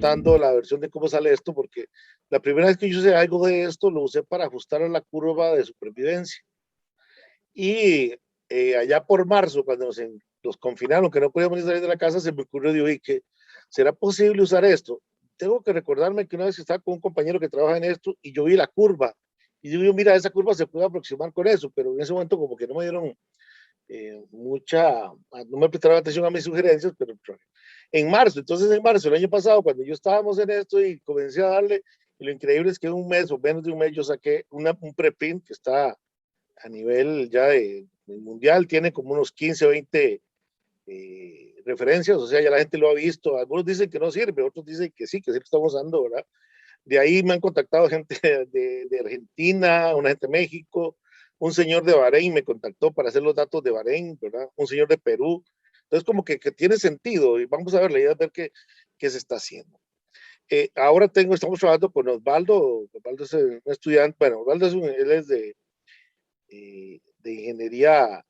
dando la versión de cómo sale esto, porque la primera vez que yo usé algo de esto, lo usé para ajustar a la curva de supervivencia. Y allá por marzo, cuando nos confinaron, que no podíamos salir de la casa, se me ocurrió, digo, que ¿será posible usar esto? Tengo que recordarme que una vez estaba con un compañero que trabaja en esto y yo vi la curva. Y digo, mira, esa curva se puede aproximar con eso, pero en ese momento como que no me dieron no me prestaron atención a mis sugerencias, pero en marzo, entonces en marzo, el año pasado, cuando yo estábamos en esto y comencé a darle, y lo increíble es que en un mes o menos de un mes yo saqué un preprint que está a nivel ya de mundial, tiene como unos 15 o 20 referencias, o sea, ya la gente lo ha visto, algunos dicen que no sirve, otros dicen que sí lo estamos usando, ¿verdad? De ahí me han contactado gente de Argentina, una gente de México, un señor de Bahrein me contactó para hacer los datos de Bahrein, ¿verdad? Un señor de Perú. Entonces, como que tiene sentido y vamos a ver, la idea es ver qué se está haciendo. Ahora estamos trabajando con Osvaldo. Osvaldo es un estudiante, bueno, Osvaldo él es de ingeniería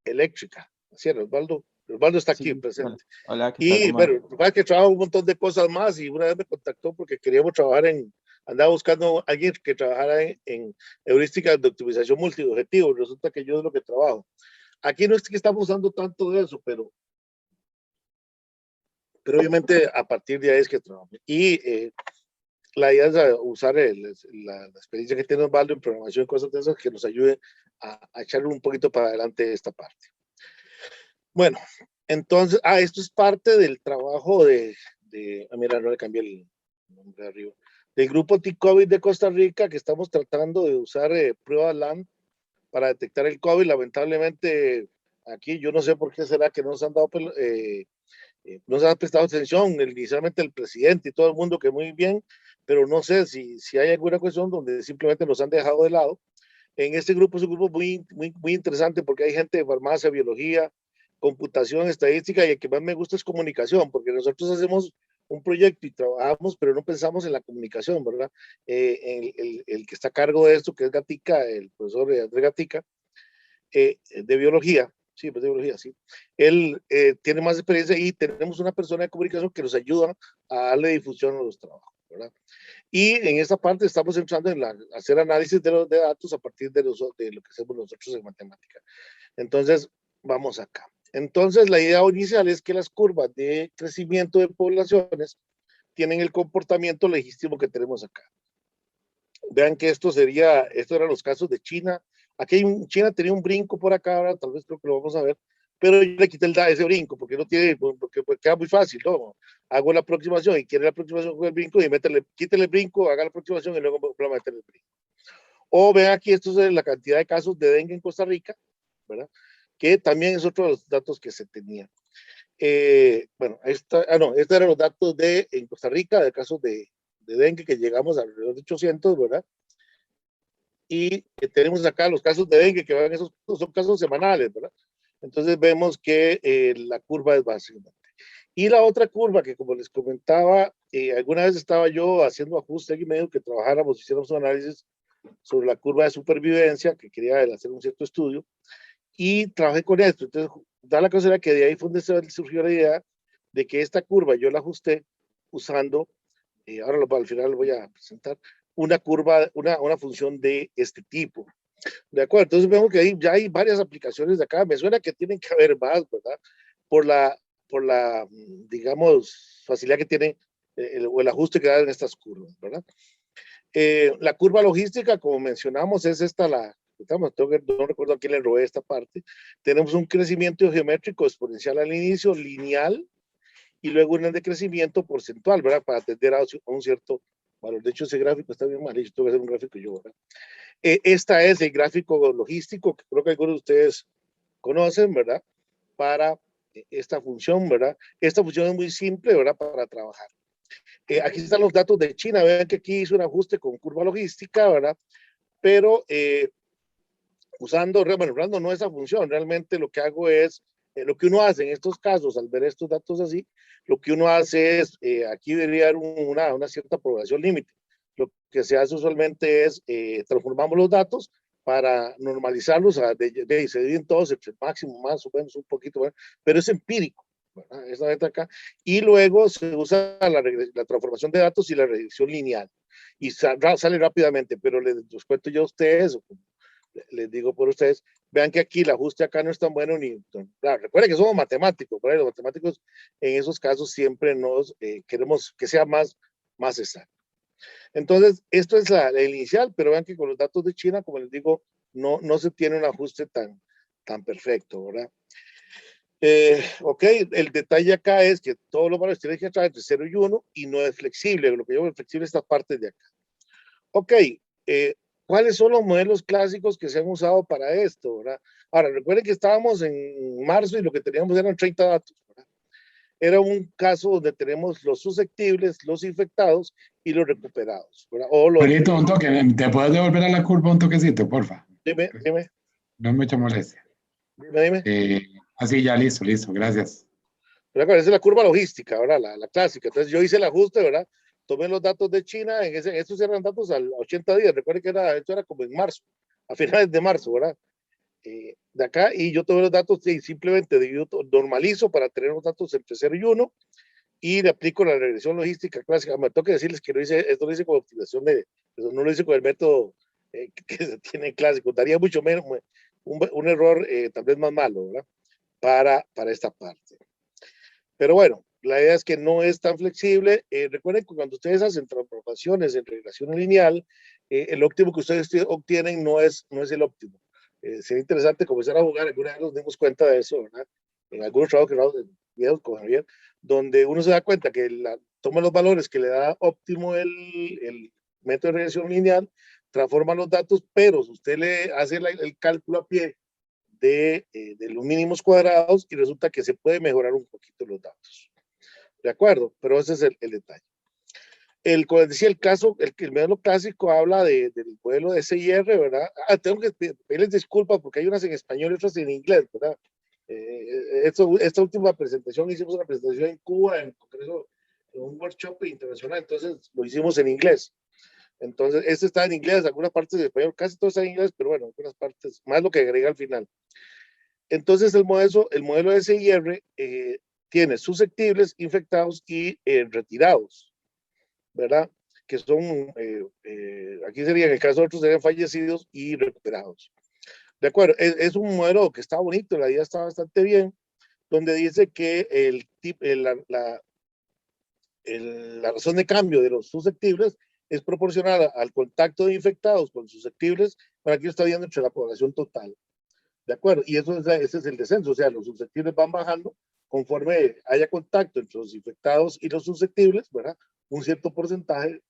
eléctrica, ¿cierto? Osvaldo está aquí Sí, hola, presente. hola, ¿qué tal, Y Omar? bueno, es que trabaja un montón de cosas más y una vez me contactó porque queríamos trabajar andaba buscando a alguien que trabajara en heurísticas de optimización multiobjetivo. Resulta que yo es lo que trabajo. Aquí no es que estamos usando tanto de eso, pero obviamente a partir de ahí es que trabajo. Y la idea es usar la experiencia que tiene Osvaldo en programación y cosas de esas que nos ayude a echarle un poquito para adelante esta parte. Bueno, entonces, esto es parte del trabajo mira, no le cambié el nombre de arriba, del grupo T-COVID de Costa Rica, que estamos tratando de usar pruebas LAMP para detectar el COVID. Lamentablemente, aquí yo no sé por qué será que no nos han dado, no se ha prestado atención, inicialmente el presidente y todo el mundo, que muy bien, pero no sé si hay alguna cuestión donde simplemente nos han dejado de lado. En este grupo es un grupo muy interesante porque hay gente de farmacia, biología, computación, estadística, y el que más me gusta es comunicación, porque nosotros hacemos un proyecto y trabajamos, pero no pensamos en la comunicación, ¿verdad? El que está a cargo de esto, que es Gatica, el profesor Andrés Gatica, de biología, sí, pues de biología, sí. Él tiene más experiencia y tenemos una persona de comunicación que nos ayuda a darle difusión a los trabajos, ¿verdad? Y en esta parte estamos entrando en hacer análisis de datos a partir de lo que hacemos nosotros en matemática. Entonces, vamos acá. Entonces, la idea inicial es que las curvas de crecimiento de poblaciones tienen el comportamiento legítimo que tenemos acá. Vean que estos eran los casos de China. Aquí China tenía un brinco por acá, ahora tal vez creo que lo vamos a ver, pero yo le quité ese brinco porque no tiene, porque queda muy fácil, ¿no? Hago la aproximación y quiere la aproximación con el brinco y quítele el brinco, haga la aproximación y luego va a meter el brinco. O vean aquí, esto es la cantidad de casos de dengue en Costa Rica, ¿verdad? Que también es otro de los datos que se tenían. Bueno, estos eran los datos en Costa Rica de casos de dengue que llegamos a alrededor de 800, ¿verdad? Y tenemos acá los casos de dengue que van, esos son casos semanales, ¿verdad? Entonces vemos que la curva es básicamente. Y la otra curva que, como les comentaba, alguna vez estaba yo haciendo ajuste y medio que trabajáramos, hiciéramos un análisis sobre la curva de supervivencia, que quería hacer un cierto estudio, y trabajé con esto. Entonces, da la casualidad que de ahí fue donde surgió la idea de que esta curva yo la ajusté usando, al final lo voy a presentar, una curva, una función de este tipo. ¿De acuerdo? Entonces vemos que ya hay varias aplicaciones de acá. Me suena que tienen que haber más, ¿verdad? Por la digamos, facilidad que tiene o el ajuste que da en estas curvas, ¿verdad? La curva logística, como mencionamos, es esta no recuerdo a quién le robé esta parte. Tenemos un crecimiento geométrico exponencial al inicio, lineal, y luego un decrecimiento porcentual, ¿verdad? Para atender a un cierto valor. De hecho, ese gráfico está bien mal hecho, tengo que hacer un gráfico yo, ¿verdad? Esta es el gráfico logístico que creo que algunos de ustedes conocen, ¿verdad? Para esta función, ¿verdad? Esta función es muy simple, ¿verdad? Para trabajar. Aquí están los datos de China, vean que aquí hice un ajuste con curva logística, ¿verdad? Pero usando no esa función, realmente lo que hago es, lo que uno hace en estos casos, al ver estos datos así, lo que uno hace es, aquí debería haber una cierta población límite. Lo que se hace usualmente es, transformamos los datos para normalizarlos, se dividen todos entre máximo, más o menos un poquito, ¿verdad? Pero es empírico. ¿verdad? Esta letra acá. Y luego se usa la transformación de datos y la regresión lineal. Y sale rápidamente, pero les cuento yo a ustedes, les digo por ustedes, vean que aquí el ajuste acá no es tan bueno ni, claro, recuerden que somos matemáticos, pero los matemáticos en esos casos siempre nos queremos que sea más exacto. Entonces, esto es la inicial, pero vean que con los datos de China, como les digo, no se tiene un ajuste tan perfecto, ¿verdad? Ok, el detalle acá es que todos los valores tienen que estar entre 0 y 1 y no es flexible, lo que yo llamo flexible esta parte de acá. Ok, ¿cuáles son los modelos clásicos que se han usado para esto, ¿verdad? Ahora, recuerden que estábamos en marzo y lo que teníamos eran 30 datos, ¿verdad? Era un caso donde tenemos los susceptibles, los infectados y los recuperados, ¿verdad? O los, Perito, un toque, ¿te puedes devolver a la curva un toquecito, porfa? dime, No es mucha molestia. dime. Así ya, listo, listo, gracias. Esa es la curva logística, ¿verdad? La clásica. Entonces yo hice el ajuste, ¿verdad? Tomé los datos de China, estos eran datos al 80 días, recuerden que esto era como en marzo, a finales de marzo, ¿verdad? De acá, y yo tomé los datos y simplemente normalizo para tener los datos entre 0 y 1 y le aplico la regresión logística clásica. Me toca decirles que esto lo hice con optimización no lo hice con el método que se tiene clásico, daría mucho menos, un error tal vez más malo, ¿verdad? Para esta parte. Pero bueno, la idea es que no es tan flexible. Recuerden que cuando ustedes hacen transformaciones en regresión lineal, el óptimo que ustedes obtienen no es el óptimo. Sería interesante comenzar a jugar, alguna vez nos dimos cuenta de eso, ¿verdad? En algunos trabajos que nos videos con Javier, donde uno se da cuenta que toma los valores que le da óptimo el método de regresión lineal, transforma los datos, pero si usted le hace el cálculo a pie de los mínimos cuadrados y resulta que se puede mejorar un poquito los datos. ¿De acuerdo? Pero ese es el detalle. Como decía, el modelo clásico habla del modelo de SIR, ¿verdad? Tengo que pedirles disculpas porque hay unas en español y otras en inglés, ¿verdad? Esta última presentación hicimos una presentación en Cuba, en Congreso, en un workshop internacional, entonces lo hicimos en inglés. Entonces, este está en inglés, algunas partes en español, casi todo está en inglés, pero bueno, algunas partes, más lo que agrega al final. Entonces, el modelo SIR tiene susceptibles, infectados y retirados, ¿verdad? Que son, aquí sería, en el caso de otros, serían fallecidos y recuperados. De acuerdo, es un modelo que está bonito, la idea está bastante bien, donde dice que la razón de cambio de los susceptibles es proporcional al contacto de infectados con susceptibles, para que está viendo entre la población total. ¿De acuerdo? Y ese es el descenso, o sea, los susceptibles van bajando conforme haya contacto entre los infectados y los susceptibles, ¿verdad? Un cierto porcentaje.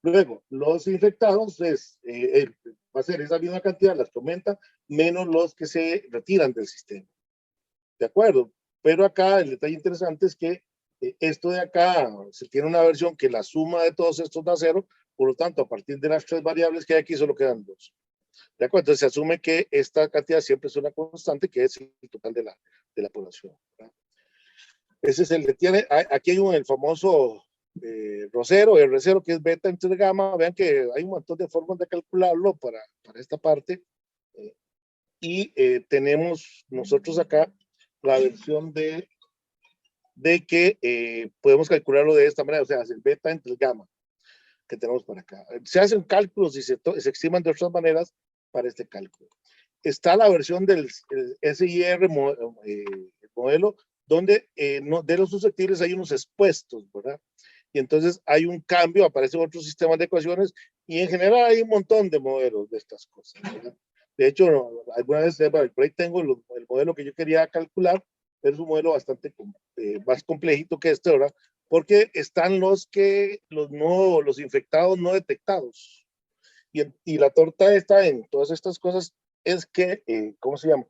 Luego, los infectados va a ser esa misma cantidad, las que aumenta, menos los que se retiran del sistema. ¿De acuerdo? Pero acá el detalle interesante es que esto de acá se tiene una versión que la suma de todos estos da cero, por lo tanto, a partir de las tres variables que hay aquí solo quedan dos. ¿De acuerdo? Entonces se asume que esta cantidad siempre es una constante, que es el total de la población, ¿verdad? Ese es el que tiene, aquí hay el famoso Rosero, el R0, que es beta entre gamma. Vean que hay un montón de formas de calcularlo para esta parte. Y tenemos nosotros acá la versión de que podemos calcularlo de esta manera, o sea, el beta entre el gamma que tenemos para acá. Se hacen cálculos y se estiman de otras maneras para este cálculo. Está la versión del SIR modelo, donde de los susceptibles hay unos expuestos, ¿verdad? Y entonces hay un cambio, aparecen otros sistemas de ecuaciones, y en general hay un montón de modelos de estas cosas, ¿verdad? De hecho, alguna vez por ahí tengo el modelo que yo quería calcular, pero es un modelo bastante más complejito que este, ¿verdad? Porque están los infectados no detectados. Y la torta está en todas estas cosas es que, ¿cómo se llama?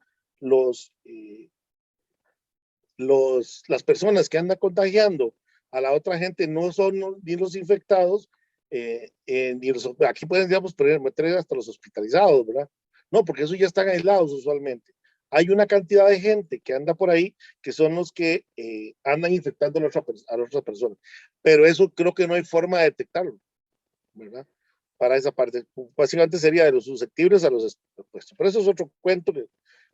Las personas que andan contagiando a la otra gente no son ni los infectados, aquí pueden, digamos, meter hasta los hospitalizados, ¿verdad? No, porque eso ya están aislados usualmente. Hay una cantidad de gente que anda por ahí que son los que andan infectando a la otra persona. Pero eso creo que no hay forma de detectarlo, ¿verdad? Para esa parte. Básicamente sería de los susceptibles a los expuestos. Pero eso es otro cuento.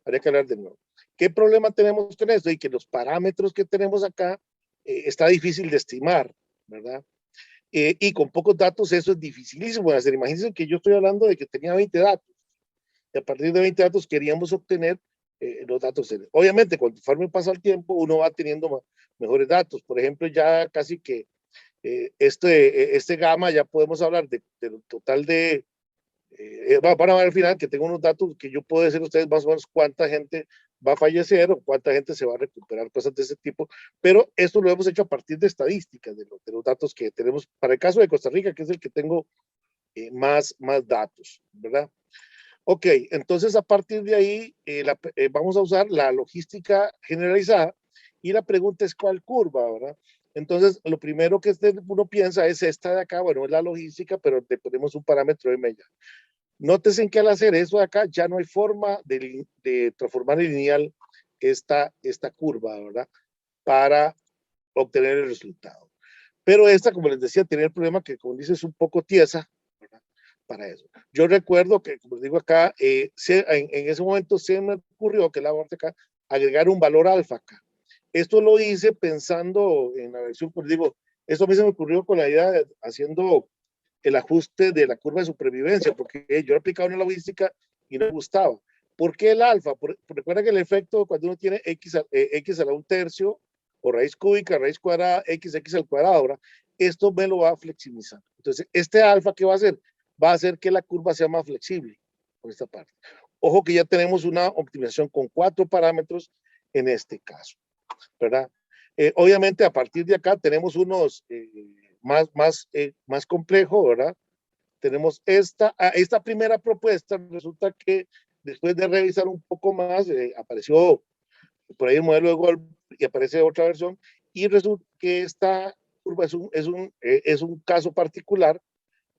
habría que hablar de nuevo. ¿Qué problema tenemos con esto? Y que los parámetros que tenemos acá está difícil de estimar, ¿verdad? Y con pocos datos eso es dificilísimo de hacer. Imagínense que yo estoy hablando de que tenía 20 datos. Y a partir de 20 datos queríamos obtener los datos. Obviamente, conforme pasa el tiempo, uno va teniendo mejores datos. Por ejemplo, ya casi que este gamma ya podemos hablar del total de, van a ver al final que tengo unos datos que yo puedo decir a ustedes más o menos cuánta gente va a fallecer o cuánta gente se va a recuperar, cosas de ese tipo, pero esto lo hemos hecho a partir de estadísticas, de los datos que tenemos para el caso de Costa Rica, que es el que tengo más datos, ¿verdad? Ok, entonces a partir de ahí vamos a usar la logística generalizada y la pregunta es cuál curva, ¿verdad? Entonces, lo primero que uno piensa es esta de acá, bueno, es la logística, pero le ponemos un parámetro de media. Nótese que al hacer eso de acá ya no hay forma de transformar en lineal esta curva, ¿verdad? Para obtener el resultado. Pero esta, como les decía, tiene el problema que, como dice, es un poco tiesa, ¿verdad? Para eso. Yo recuerdo que, como les digo acá, en ese momento se me ocurrió que la parte acá, agregar un valor alfa acá. Esto lo hice pensando en la versión, pues digo, esto a mí se me ocurrió con la idea de haciendo el ajuste de la curva de supervivencia, porque yo he aplicado una logística y no me gustaba. ¿Por qué el alfa? Recuerda que el efecto cuando uno tiene x a la 1/3 o raíz cúbica, raíz cuadrada, x al cuadrado, ahora, esto me lo va a flexibilizar. Entonces, este alfa, ¿qué va a hacer? Va a hacer que la curva sea más flexible por esta parte. Ojo que ya tenemos una optimización con 4 parámetros en este caso, ¿verdad? Obviamente, a partir de acá tenemos unos más complejo, ¿verdad? Tenemos esta primera propuesta, resulta que después de revisar un poco más, apareció por ahí el modelo de Gold y aparece otra versión, y resulta que esta curva es un caso particular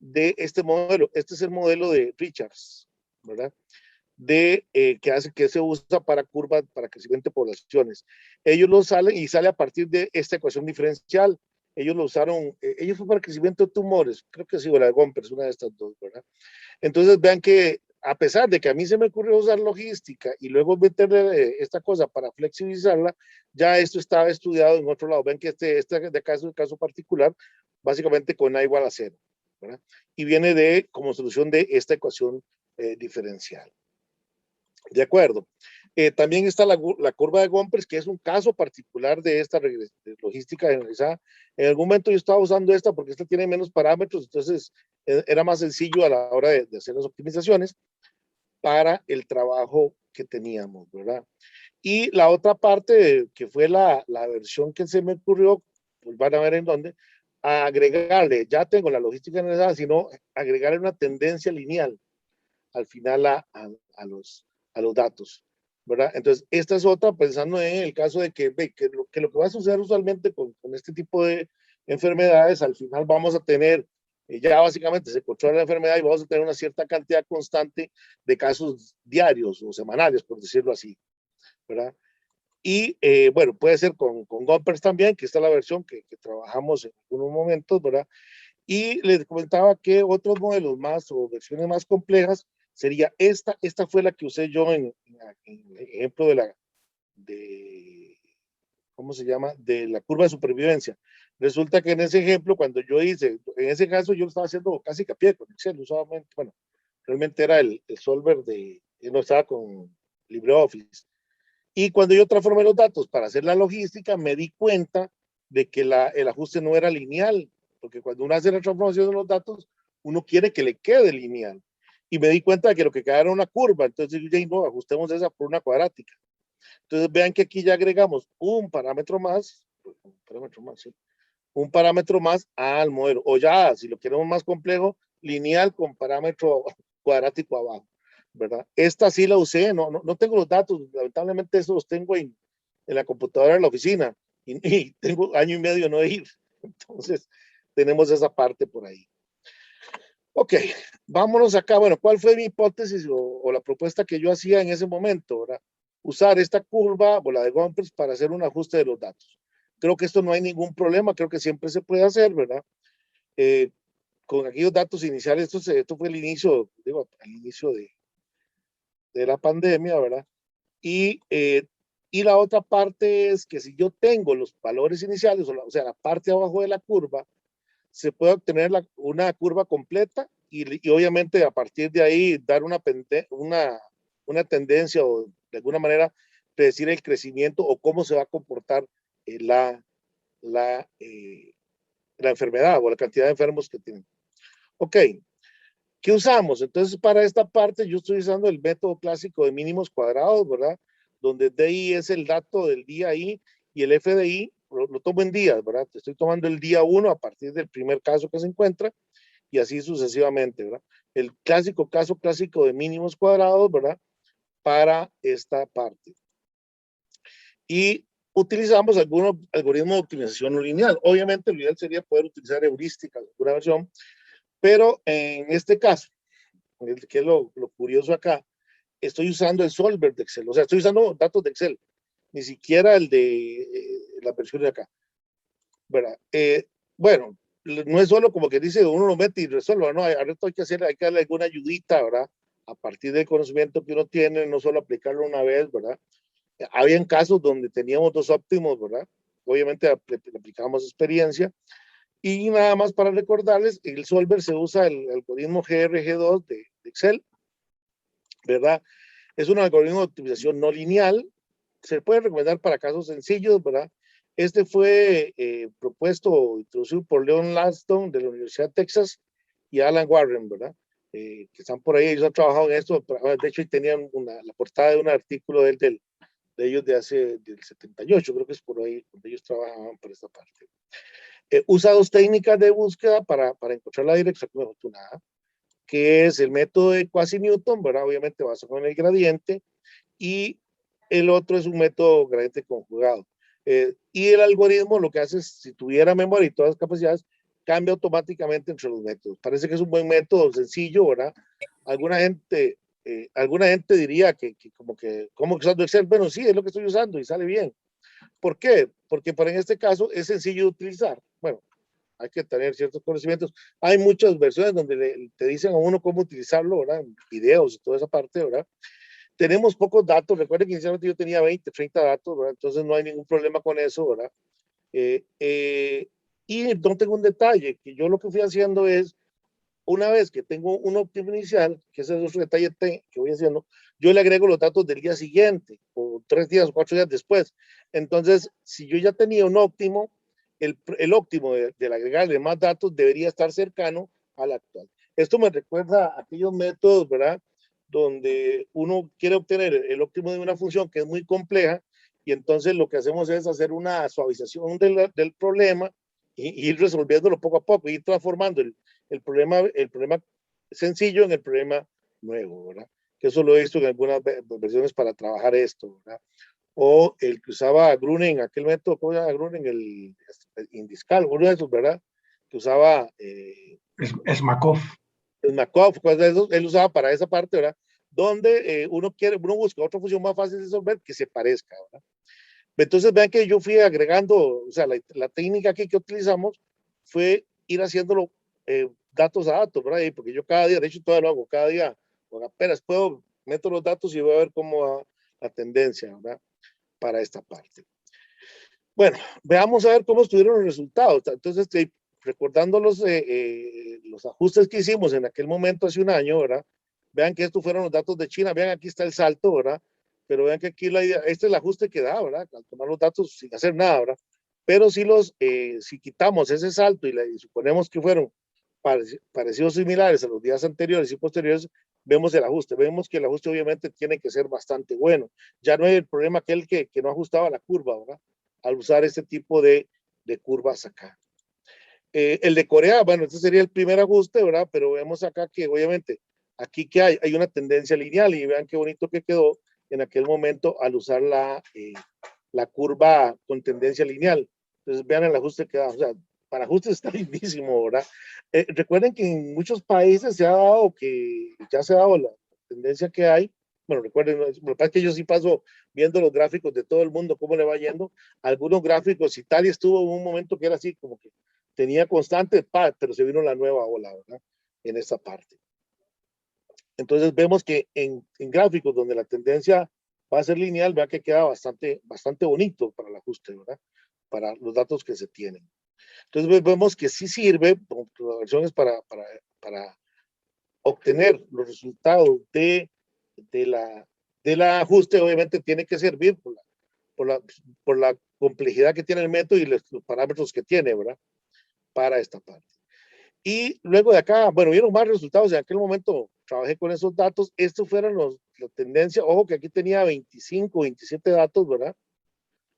de este modelo. Este es el modelo de Richards, ¿verdad? Que se usa para curvas, para crecimiento de poblaciones. Ellos lo salen y sale a partir de esta ecuación diferencial. Ellos lo usaron, ellos fue para crecimiento de tumores, creo que sí, o la de Gompers, una de estas dos, ¿verdad? Entonces vean que a pesar de que a mí se me ocurrió usar logística y luego meterle esta cosa para flexibilizarla, ya esto estaba estudiado en otro lado. Ven que este de caso particular, básicamente con A igual a 0, ¿verdad? Y viene como solución de esta ecuación diferencial. De acuerdo. También está la curva de Gompers, que es un caso particular de esta logística generalizada. En algún momento yo estaba usando esta porque esta tiene menos parámetros, entonces era más sencillo a la hora de hacer las optimizaciones para el trabajo que teníamos, ¿verdad? Y la otra parte, que fue la versión que se me ocurrió, pues van a ver en dónde, agregarle, ya tengo la logística generalizada, sino agregarle una tendencia lineal al final a los datos, ¿verdad? Entonces, esta es otra, pensando en el caso de que lo que va a suceder usualmente con este tipo de enfermedades, al final vamos a tener, ya básicamente se controla la enfermedad y vamos a tener una cierta cantidad constante de casos diarios o semanales, por decirlo así, ¿verdad? Y bueno, puede ser con Gompers también, que esta es la versión que trabajamos en algunos momentos, ¿verdad? Y les comentaba que otros modelos más o versiones más complejas sería esta fue la que usé yo en el ejemplo ¿cómo se llama? De la curva de supervivencia. Resulta que en ese ejemplo, cuando yo hice, en ese caso yo lo estaba haciendo casi que a pie con Excel, usualmente, bueno, realmente era el solver no estaba con LibreOffice. Y cuando yo transformé los datos para hacer la logística, me di cuenta de que el ajuste no era lineal, porque cuando uno hace la transformación de los datos, uno quiere que le quede lineal. Y me di cuenta de que lo que quedaba era una curva, entonces yo dije, no, ajustemos esa por una cuadrática. Entonces vean que aquí ya agregamos un parámetro más, sí, un parámetro más al modelo, o ya, si lo queremos más complejo, lineal con parámetro cuadrático abajo, ¿verdad? Esta sí la usé, no tengo los datos, lamentablemente eso los tengo en la computadora de la oficina y tengo año y medio no ir, entonces tenemos esa parte por ahí. Ok, vámonos acá. Bueno, ¿cuál fue mi hipótesis o la propuesta que yo hacía en ese momento, ¿verdad? Usar esta curva o la de Gompers para hacer un ajuste de los datos. Creo que esto no hay ningún problema, creo que siempre se puede hacer, ¿verdad? Con aquellos datos iniciales, esto fue el inicio, digo, al inicio de la pandemia, ¿verdad? Y, y la otra parte es que si yo tengo los valores iniciales, o sea, la parte abajo de la curva, se puede obtener una curva completa y obviamente a partir de ahí dar una tendencia o de alguna manera predecir el crecimiento o cómo se va a comportar eh, la, la, eh, la enfermedad o la cantidad de enfermos que tienen. Ok, ¿qué usamos? Entonces, para esta parte, yo estoy usando el método clásico de mínimos cuadrados, ¿verdad? Donde DI es el dato del día I y el FDI lo tomo en días, ¿verdad? Te estoy tomando el día 1 a partir del primer caso que se encuentra y así sucesivamente, ¿verdad? El clásico caso clásico de mínimos cuadrados, ¿verdad? Para esta parte. Y utilizamos algunos algoritmos de optimización no lineal. Obviamente, lo ideal sería poder utilizar heurísticas, alguna versión, pero en este caso, que es lo curioso acá, estoy usando el solver de Excel, o sea, estoy usando datos de Excel, ni siquiera el de la versión de acá, ¿verdad? Bueno, no es solo como que dice uno lo mete y resuelva, no, ahora hay que hacer, hay que darle alguna ayudita, ¿verdad? A partir del conocimiento que uno tiene, no solo aplicarlo una vez, ¿verdad? Habían casos donde teníamos dos óptimos, ¿verdad? Obviamente aplicábamos experiencia. Y nada más para recordarles, el solver se usa el algoritmo GRG2 de Excel, ¿verdad? Es un algoritmo de optimización no lineal, se puede recomendar para casos sencillos, ¿verdad? Este fue propuesto o introducido por Leon Lansdowne de la Universidad de Texas y Alan Warren, ¿verdad? Que están por ahí, ellos han trabajado en esto, de hecho tenían la portada de un artículo de ellos de hace, del 78, creo que es por ahí donde ellos trabajaban por esta parte. Usa dos técnicas de búsqueda para encontrar la dirección afortunada, que es el método de Quasi-Newton, ¿verdad? Obviamente basado en el gradiente, y el otro es un método gradiente conjugado. Y el algoritmo lo que hace es, si tuviera memoria y todas las capacidades, cambia automáticamente entre los métodos. Parece que es un buen método, sencillo, ¿verdad? Alguna gente diría que como que, ¿cómo usando Excel? Bueno, sí, es lo que estoy usando y sale bien. ¿Por qué? Porque en este caso es sencillo de utilizar. Bueno, hay que tener ciertos conocimientos. Hay muchas versiones donde te dicen a uno cómo utilizarlo, ¿verdad? Videos y toda esa parte, ¿verdad? Tenemos pocos datos. Recuerden que inicialmente yo tenía 20, 30 datos, ¿verdad? Entonces no hay ningún problema con eso, ¿verdad? Eh, eh, y no tengo un detalle, que yo lo que fui haciendo es, una vez que tengo un óptimo inicial, que ese es otro detalle que voy haciendo, yo le agrego los datos del día siguiente, o 3 días o 4 días después. Entonces, si yo ya tenía un óptimo, el óptimo del agregarle más datos debería estar cercano al actual. Esto me recuerda a aquellos métodos, ¿verdad? Donde uno quiere obtener el óptimo de una función que es muy compleja y entonces lo que hacemos es hacer una suavización del problema y ir resolviéndolo poco a poco, ir transformando el problema sencillo en el problema nuevo, ¿verdad? Que eso lo he visto en algunas versiones para trabajar esto, ¿verdad? O el que usaba Grunen, aquel método, ¿cómo se llama Grunen? El Indiscal, uno de esos, ¿verdad? Que usaba Es Makov. el Markov, cosas de esos, él usaba para esa parte, ¿verdad? Donde uno busca otra función más fácil de resolver que se parezca, ¿verdad? Entonces vean que yo fui agregando, o sea, la técnica aquí que utilizamos fue ir haciéndolo datos a datos, ¿verdad? Porque yo cada día, de hecho todavía lo hago, cada día, bueno, apenas puedo, meto los datos y voy a ver cómo va la tendencia, ¿verdad? Para esta parte. Bueno, veamos a ver cómo estuvieron los resultados. Entonces, recordando los ajustes que hicimos en aquel momento hace un año, ¿verdad? Vean que estos fueron los datos de China, vean aquí está el salto, ¿verdad? Pero vean que aquí este es el ajuste que da, ¿verdad? Al tomar los datos sin hacer nada, ¿verdad? Pero si quitamos ese salto y suponemos que fueron parecidos similares a los días anteriores y posteriores, vemos el ajuste. Vemos que el ajuste obviamente tiene que ser bastante bueno. Ya no hay el problema aquel que no ajustaba la curva, ¿verdad? Al usar este tipo de curvas acá. El de Corea, bueno, este sería el primer ajuste, ¿verdad? Pero vemos acá que obviamente aquí que hay una tendencia lineal y vean qué bonito que quedó en aquel momento al usar la curva con tendencia lineal. Entonces vean el ajuste que da, o sea, para ajustes está lindísimo, ¿verdad? Recuerden que en muchos países se ha dado que ya se ha dado la tendencia que hay. Bueno, recuerden, lo que pasa es que yo sí paso viendo los gráficos de todo el mundo, cómo le va yendo. Algunos gráficos, Italia estuvo en un momento que era así, como que tenía constante, pero se vino la nueva ola, ¿verdad? En esta parte. Entonces vemos que en gráficos donde la tendencia va a ser lineal, vea que queda bastante bonito para el ajuste, ¿verdad? Para los datos que se tienen. Entonces vemos que sí sirve, la versión es para obtener los resultados del ajuste. Obviamente tiene que servir por la complejidad que tiene el método y los parámetros que tiene, ¿verdad? Para esta parte. Y luego de acá, bueno, vieron más resultados. En aquel momento trabajé con esos datos. Estos fueron la tendencia. Ojo que aquí tenía 25, 27 datos, ¿verdad?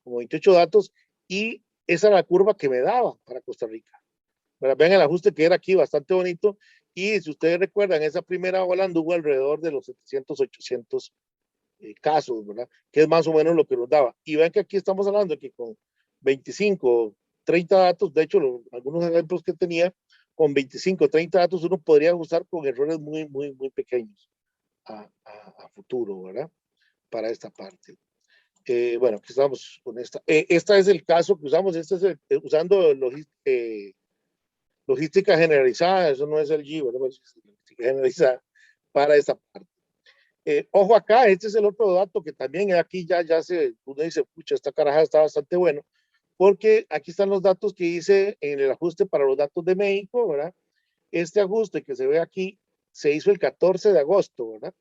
Como 28 datos. Y esa era la curva que me daba para Costa Rica. ¿Verdad? Vean el ajuste que era aquí, bastante bonito. Y si ustedes recuerdan, esa primera ola anduvo alrededor de los 700, 800 casos, ¿verdad? Que es más o menos lo que nos daba. Y vean que aquí estamos hablando que con 25, 30 datos, de hecho, algunos ejemplos que tenía, con 25, 30 datos uno podría usar con errores muy pequeños a futuro, ¿verdad? Para esta parte. Bueno, aquí estamos con esta. Este es el caso que usamos, usando logística generalizada, eso no es el G, ¿verdad? Logística generalizada para esta parte. Ojo acá, este es el otro dato que también aquí uno dice, pucha, esta caraja está bastante bueno, porque aquí están los datos que hice en el ajuste para los datos de México, ¿verdad? Este ajuste que se ve aquí se hizo el 14 de agosto, ¿verdad?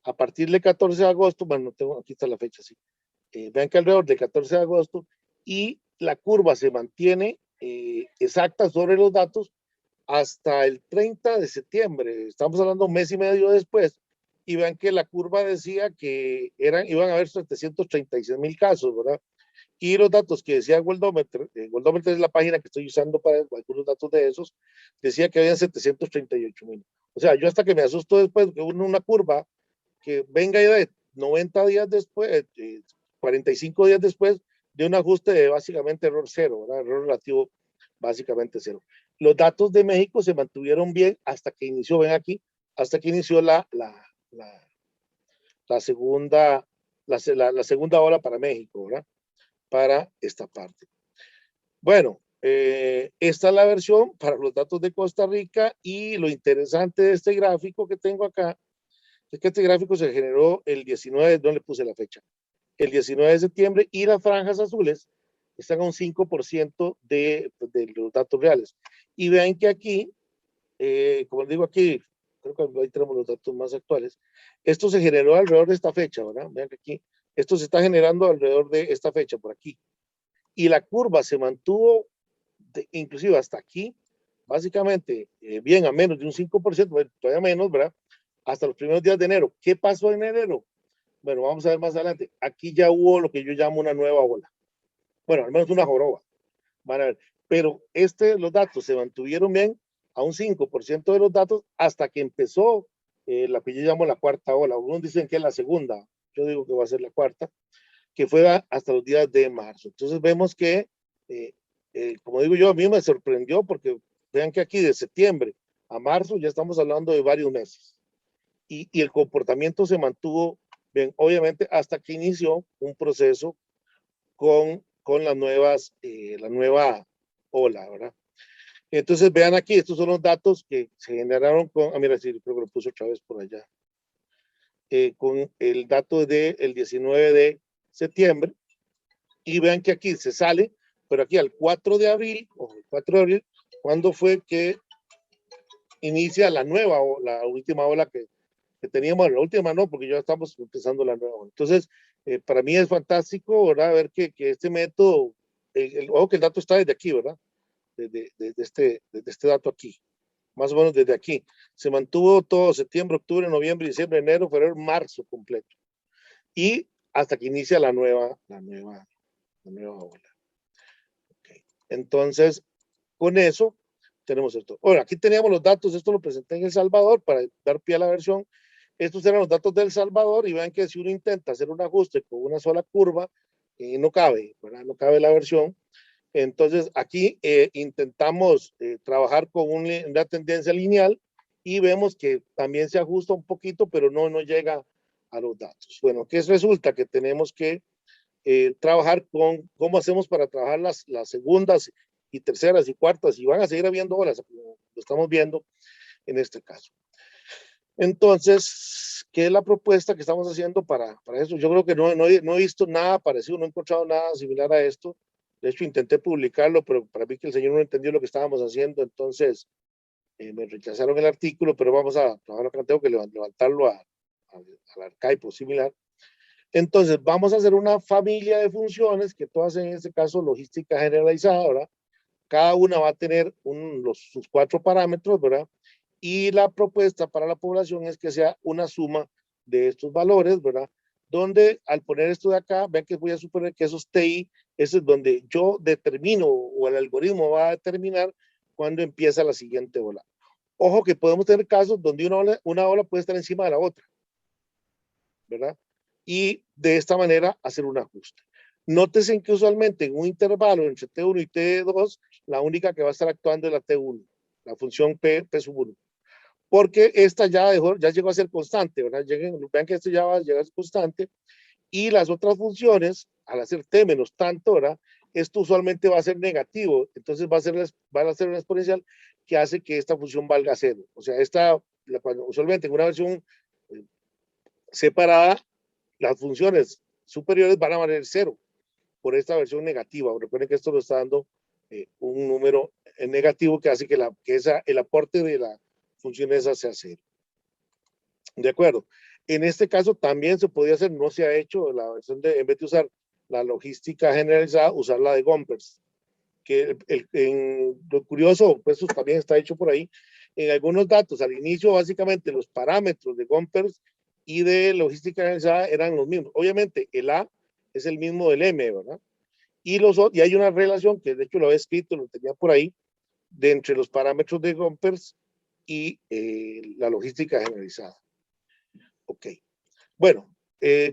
A partir del 14 de agosto, bueno, aquí está la fecha, sí. Vean que alrededor del 14 de agosto y la curva se mantiene exacta sobre los datos hasta el 30 de septiembre. Estamos hablando un mes y medio después. Y vean que la curva decía que iban a haber 736,000 casos, ¿verdad? Y los datos que decía Worldometer, Worldometer es la página que estoy usando para algunos datos de esos, decía que habían 738,000. O sea, yo hasta que me asusto después que una curva que venga ya de 90 días después, 45 días después de un ajuste de básicamente error cero, ¿verdad? Error relativo básicamente cero. Los datos de México se mantuvieron bien hasta que inició, ven aquí, hasta que inició la segunda ola para México, ¿verdad? Para esta parte. Bueno, esta es la versión para los datos de Costa Rica y lo interesante de este gráfico que tengo acá es que este gráfico se generó el 19, no le puse la fecha, el 19 de septiembre y las franjas azules están a un 5% de los datos reales. Y vean que aquí, como les digo aquí, creo que ahí tenemos los datos más actuales, esto se generó alrededor de esta fecha, ¿verdad? Vean que aquí, esto se está generando alrededor de esta fecha, por aquí. Y la curva se mantuvo, inclusive hasta aquí, básicamente, bien a menos de un 5%, todavía menos, ¿verdad? Hasta los primeros días de enero. ¿Qué pasó en enero? Bueno, vamos a ver más adelante. Aquí ya hubo lo que yo llamo una nueva ola. Bueno, al menos una joroba. Van a ver. Pero los datos se mantuvieron bien a un 5% de los datos hasta que empezó la que yo llamo la cuarta ola. Algunos dicen que es la segunda. Yo digo que va a ser la cuarta, que fue hasta los días de marzo. Entonces vemos que, como digo yo, a mí me sorprendió porque vean que aquí de septiembre a marzo ya estamos hablando de varios meses. Y el comportamiento se mantuvo bien, obviamente, hasta que inició un proceso con la nueva ola, ¿verdad? Entonces, vean aquí, estos son los datos que se generaron mira, sí, creo que lo puse otra vez por allá, con el dato del 19 de septiembre, y vean que aquí se sale, pero aquí al 4 de abril, ¿cuándo fue que inicia la última ola que teníamos? La última no, porque ya estamos empezando la nueva. Entonces, para mí es fantástico, ¿verdad? Ver que este método, ojo que el dato está desde aquí, ¿verdad? Desde este dato aquí, más o menos desde aquí. Se mantuvo todo septiembre, octubre, noviembre, diciembre, enero, febrero, marzo completo. Y hasta que inicia la nueva ola. Okay. Entonces, con eso tenemos esto. Bueno, aquí teníamos los datos, esto lo presenté en El Salvador para dar pie a la versión. Estos eran los datos de El Salvador y vean que si uno intenta hacer un ajuste con una sola curva, no cabe, ¿verdad? No cabe la versión. Entonces aquí intentamos trabajar con una tendencia lineal y vemos que también se ajusta un poquito, pero no llega a los datos. Bueno, ¿qué resulta? Que tenemos que trabajar con cómo hacemos para trabajar las segundas y terceras y cuartas, y van a seguir habiendo olas, como lo estamos viendo en este caso. Entonces, ¿qué es la propuesta que estamos haciendo para eso? Yo creo que no he visto nada parecido, no he encontrado nada similar a esto. De hecho, intenté publicarlo, pero para mí que el señor no entendió lo que estábamos haciendo, entonces me rechazaron el artículo, pero vamos a trabajar acá, tengo que levantarlo al archivo similar. Entonces, vamos a hacer una familia de funciones que todas en este caso logística generalizada, ¿verdad? Cada una va a tener sus 4 parámetros, ¿verdad? Y la propuesta para la población es que sea una suma de estos valores, ¿verdad? Donde al poner esto de acá, vean que voy a suponer que esos TI, ese es donde yo determino o el algoritmo va a determinar cuándo empieza la siguiente ola. Ojo que podemos tener casos donde una ola puede estar encima de la otra, ¿verdad? Y de esta manera hacer un ajuste. Nótese que usualmente en un intervalo entre T1 y T2, la única que va a estar actuando es la T1, la función P sub 1. Porque esta ya llegó a ser constante, ¿verdad? Vean que esto ya va a llegar a ser constante, y las otras funciones, al hacer T menos tanto, ¿verdad? Esto usualmente va a ser negativo, entonces va a ser una exponencial que hace que esta función valga 0. O sea, usualmente en una versión separada, las funciones superiores van a valer 0 por esta versión negativa. Recuerden que esto nos está dando un número negativo que hace que el aporte de la función esa sea 0. De acuerdo. En este caso también se podía hacer, no se ha hecho la versión en vez de usar la logística generalizada, usar la de Gompers. Que lo curioso, pues eso también está hecho por ahí. En algunos datos, al inicio, básicamente los parámetros de Gompers y de logística generalizada eran los mismos. Obviamente, el A es el mismo del M, ¿verdad? Y hay una relación que de hecho lo había escrito, lo tenía por ahí, de entre los parámetros de Gompers y la logística generalizada. Ok. Bueno,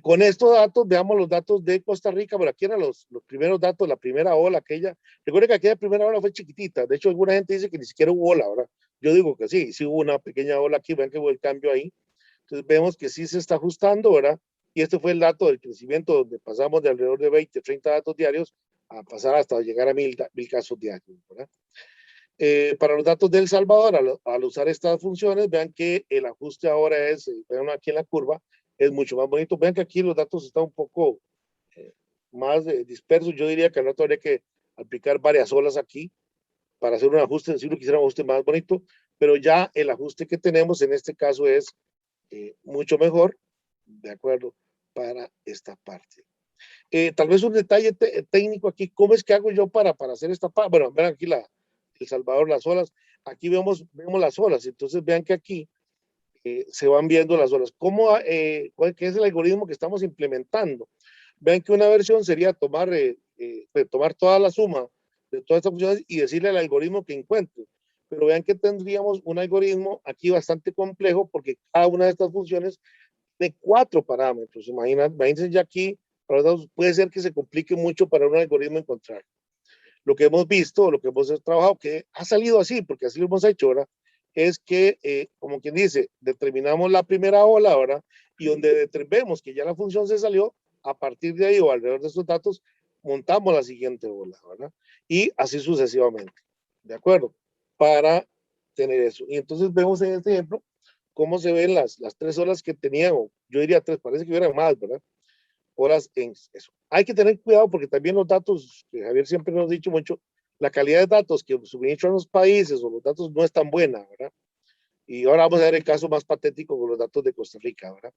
con estos datos, veamos los datos de Costa Rica. Por aquí eran los primeros datos, la primera ola, aquella. Recuerden que aquella primera ola fue chiquitita. De hecho, alguna gente dice que ni siquiera hubo ola, ¿verdad? Yo digo que sí hubo una pequeña ola aquí. Vean que hubo el cambio ahí. Entonces, vemos que sí se está ajustando, ¿verdad? Y este fue el dato del crecimiento, donde pasamos de alrededor de 20, 30 datos diarios a pasar hasta llegar a 1000 casos diarios, ¿verdad? Para los datos de El Salvador, al usar estas funciones, vean que el ajuste ahora es, vean aquí en la curva, es mucho más bonito. Vean que aquí los datos están un poco más dispersos. Yo diría que al rato habría que aplicar varias olas aquí para hacer un ajuste, si uno quisiera un ajuste más bonito, pero ya el ajuste que tenemos en este caso es mucho mejor, de acuerdo, para esta parte. Tal vez un detalle técnico aquí, ¿cómo es que hago yo para hacer esta parte? Bueno, vean aquí El Salvador, las olas, aquí vemos las olas, entonces vean que aquí se van viendo las olas. ¿Qué es el algoritmo que estamos implementando? Vean que una versión sería tomar toda la suma de todas estas funciones y decirle al algoritmo que encuentre. Pero vean que tendríamos un algoritmo aquí bastante complejo porque cada una de estas funciones de 4 parámetros. Imagínense ya aquí, puede ser que se complique mucho para un algoritmo encontrar. Lo que hemos visto, lo que hemos trabajado, que ha salido así, porque así lo hemos hecho, ¿verdad? Es que, como quien dice, determinamos la primera ola, ¿verdad? Y donde vemos que ya la función se salió, a partir de ahí o alrededor de estos datos, montamos la siguiente ola, ¿verdad? Y así sucesivamente, ¿de acuerdo? Para tener eso. Y entonces vemos en este ejemplo cómo se ven las 3 olas que tenían, o yo diría 3, parece que hubieran más, ¿verdad? Horas en eso. Hay que tener cuidado porque también los datos, que Javier siempre nos ha dicho mucho, la calidad de datos que suministran los países o los datos no es tan buena, ¿verdad? Y ahora vamos a ver el caso más patético con los datos de Costa Rica, ¿verdad?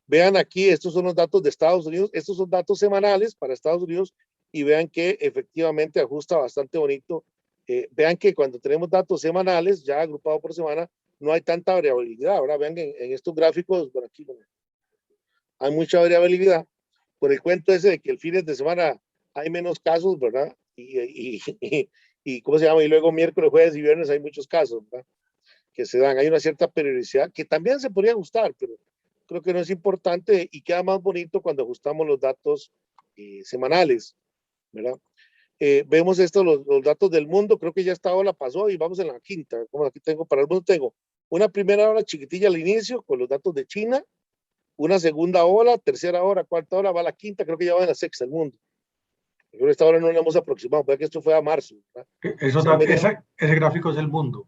Vean aquí, estos son los datos de Estados Unidos, estos son datos semanales para Estados Unidos y vean que efectivamente ajusta bastante bonito. Vean que cuando tenemos datos semanales, ya agrupados por semana, no hay tanta variabilidad, ¿verdad? Vean en estos gráficos, por aquí, hay mucha variabilidad por el cuento ese de que el fin de semana hay menos casos, ¿verdad? Y ¿cómo se llama? Y luego miércoles, jueves y viernes hay muchos casos, ¿verdad? Que se dan. Hay una cierta periodicidad que también se podría ajustar, pero creo que no es importante y queda más bonito cuando ajustamos los datos semanales, ¿verdad? Vemos esto, los datos del mundo, creo que ya esta ola pasó y vamos en la quinta. Como aquí tengo, para el mundo tengo una primera ola chiquitilla al inicio con los datos de China, una segunda ola, tercera ola, cuarta ola, va a la quinta, creo que ya va en la sexta el mundo. Pero esta hora no lo hemos aproximado, porque esto fue a marzo. Ese gráfico es el mundo.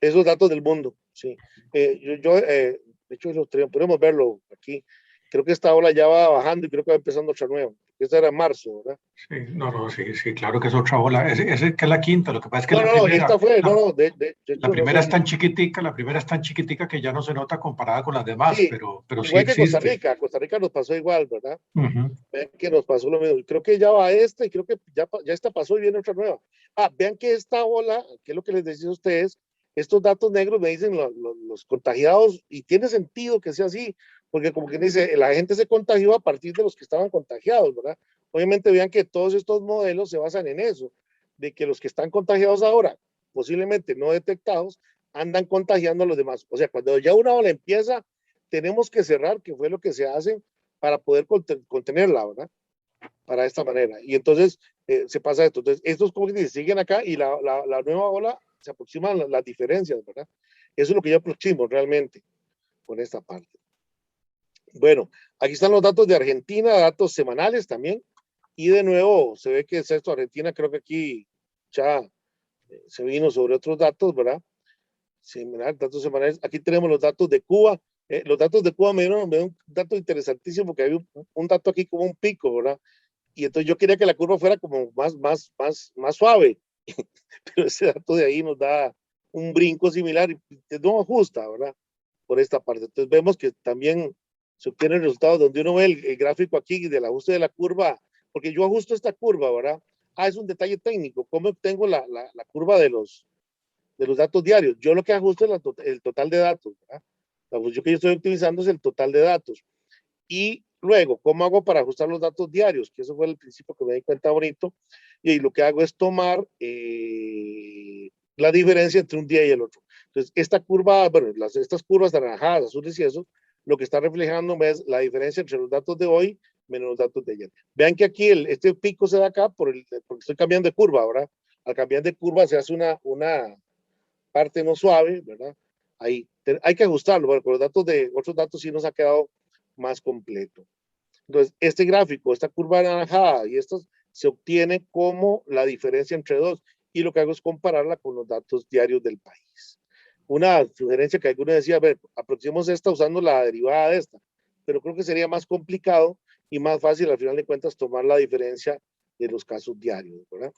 Esos datos del mundo. Sí. De hecho, podemos verlo aquí. Creo que esta ola ya va bajando y creo que va empezando otra nueva. Esta era en marzo, ¿verdad? Sí, no, sí, sí, claro que es otra ola. Ese que es la quinta, lo que pasa es que No, la no, no, primera, esta fue, no, la, no, de la hecho, no primera sé es si, tan chiquitica, la primera es tan chiquitica que ya no se nota comparada con las demás, sí, pero sí igual que existe. Costa Rica nos pasó igual, ¿verdad? Ujú. Vean que nos pasó lo mismo. Creo que ya va esta y creo que ya esta pasó y viene otra nueva. Vean que esta ola, que es lo que les decía a ustedes, estos datos negros me dicen los contagiados y tiene sentido que sea así, porque como que dice, la gente se contagió a partir de los que estaban contagiados, ¿verdad? Obviamente vean que todos estos modelos se basan en eso, de que los que están contagiados ahora, posiblemente no detectados, andan contagiando a los demás. O sea, cuando ya una ola empieza, tenemos que cerrar, que fue lo que se hace para poder contenerla, ¿verdad? Para esta manera. Y entonces se pasa esto. Entonces, estos como que siguen acá y la nueva ola se aproximan las diferencias, ¿verdad? Eso es lo que yo aproximo realmente con esta parte. Bueno, aquí están los datos de Argentina, datos semanales también. Y de nuevo, se ve que es esto, Argentina, creo que aquí ya se vino sobre otros datos, ¿verdad? Semanal, datos semanales. Aquí tenemos los datos de Cuba. Los datos de Cuba me dieron un dato interesantísimo porque hay un dato aquí como un pico, ¿verdad? Y entonces yo quería que la curva fuera como más suave, pero ese dato de ahí nos da un brinco similar y no ajusta, ¿verdad? Por esta parte. Entonces vemos que también se obtienen resultados donde uno ve el gráfico aquí del ajuste de la curva, porque yo ajusto esta curva, ¿verdad? Es un detalle técnico, ¿cómo obtengo la curva de los datos diarios? Yo lo que ajusto es el total de datos, ¿verdad? La función que yo estoy utilizando es el total de datos. Y luego, ¿cómo hago para ajustar los datos diarios? Que eso fue el principio que me di cuenta bonito. Y lo que hago es tomar la diferencia entre un día y el otro. Entonces, esta curva, bueno, estas curvas naranjadas, azules y eso, lo que está reflejando es la diferencia entre los datos de hoy menos los datos de ayer. Vean que aquí este pico se da acá porque estoy cambiando de curva, ¿verdad? Al cambiar de curva se hace una parte no suave, ¿verdad? Ahí hay que ajustarlo, porque con los datos de otros datos sí nos ha quedado más completo. Entonces, este gráfico, esta curva anaranjada y estos se obtiene como la diferencia entre dos. Y lo que hago es compararla con los datos diarios del país. Una sugerencia que alguno decía, a ver, aproximemos esta usando la derivada de esta, pero creo que sería más complicado y más fácil al final de cuentas tomar la diferencia de los casos diarios, ¿verdad?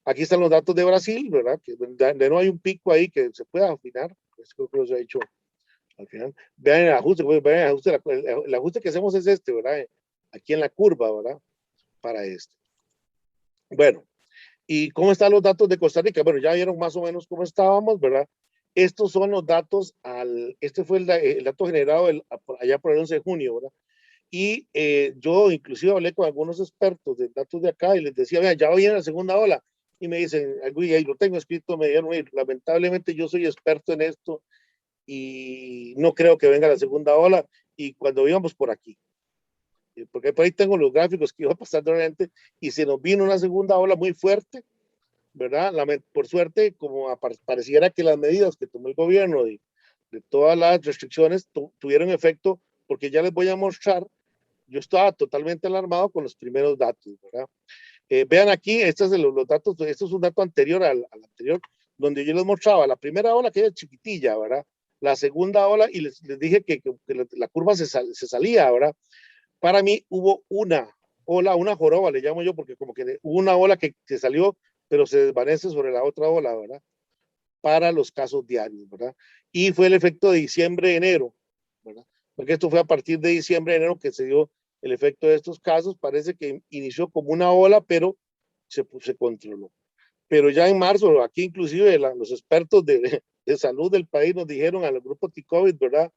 Aquí están los datos de Brasil, ¿verdad? Que de no hay un pico ahí que se pueda afinar, pues creo que los he hecho al final. Vean el ajuste, vean el ajuste, el ajuste que hacemos es este, ¿verdad? Aquí en la curva, ¿verdad? Para este. Bueno, ¿y cómo están los datos de Costa Rica? Bueno, ya vieron más o menos cómo estábamos, ¿verdad? Estos son los datos, este fue el dato generado allá por el 11 de junio, ¿verdad? Y yo inclusive hablé con algunos expertos de datos de acá y les decía, vean, ya viene la segunda ola. Y me dicen, y ahí lo tengo escrito, me dijeron, lamentablemente yo soy experto en esto y no creo que venga la segunda ola. Y cuando íbamos por aquí, porque por ahí tengo los gráficos que iba pasando realmente y se nos vino una segunda ola muy fuerte, ¿verdad? Por suerte, como pareciera que las medidas que tomó el gobierno de todas las restricciones tuvieron efecto, porque ya les voy a mostrar, yo estaba totalmente alarmado con los primeros datos, ¿verdad? Vean aquí, estos son los datos, esto es un dato anterior al anterior, donde yo les mostraba la primera ola que era chiquitilla, ¿verdad? La segunda ola, y les dije que la curva se salía, ¿verdad? Para mí hubo una ola, una joroba, le llamo yo, porque como que hubo una ola que se salió, pero se desvanece sobre la otra ola, ¿verdad? Para los casos diarios, ¿verdad? Y fue el efecto de diciembre-enero, ¿verdad? Porque esto fue a partir de diciembre-enero que se dio el efecto de estos casos. Parece que inició como una ola, pero se controló. Pero ya en marzo, aquí inclusive los expertos de salud del país nos dijeron al grupo T-COVID, ¿verdad?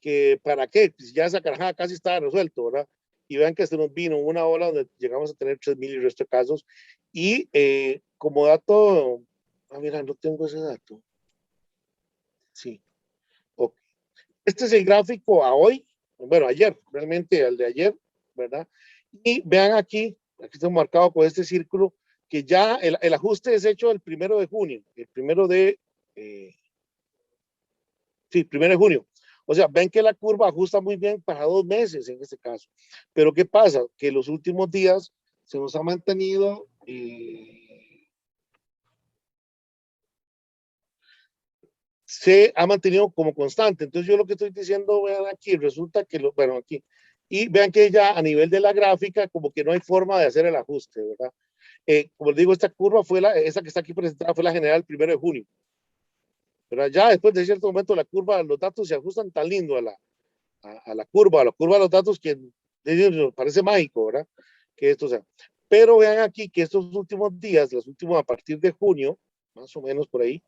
Que para qué, pues ya esa carajada casi estaba resuelto, ¿verdad? Y vean que se nos vino una ola donde llegamos a tener 3,000 y resto de casos. Y como dato, mira, no tengo ese dato. Sí, ok. Este es el gráfico a hoy, bueno, ayer, realmente el de ayer, ¿verdad? Y vean aquí está marcado con este círculo, que ya el ajuste es hecho el 1 de junio, el primero de, sí, 1 de junio. O sea, ven que la curva ajusta muy bien para 2 meses en este caso. Pero ¿qué pasa? Que los últimos días se nos ha mantenido se ha mantenido como constante. Entonces yo lo que estoy diciendo, vean aquí, resulta que, bueno, aquí, y vean que ya a nivel de la gráfica, como que no hay forma de hacer el ajuste, ¿verdad? Como les digo, esta curva fue esa que está aquí presentada fue la general el 1 de junio. Pero ya después de cierto momento la curva, los datos se ajustan tan lindo a la curva de los datos que nos parece mágico, ¿verdad? Que esto sea. Pero vean aquí que estos últimos días, los últimos a partir de junio, más o menos por ahí,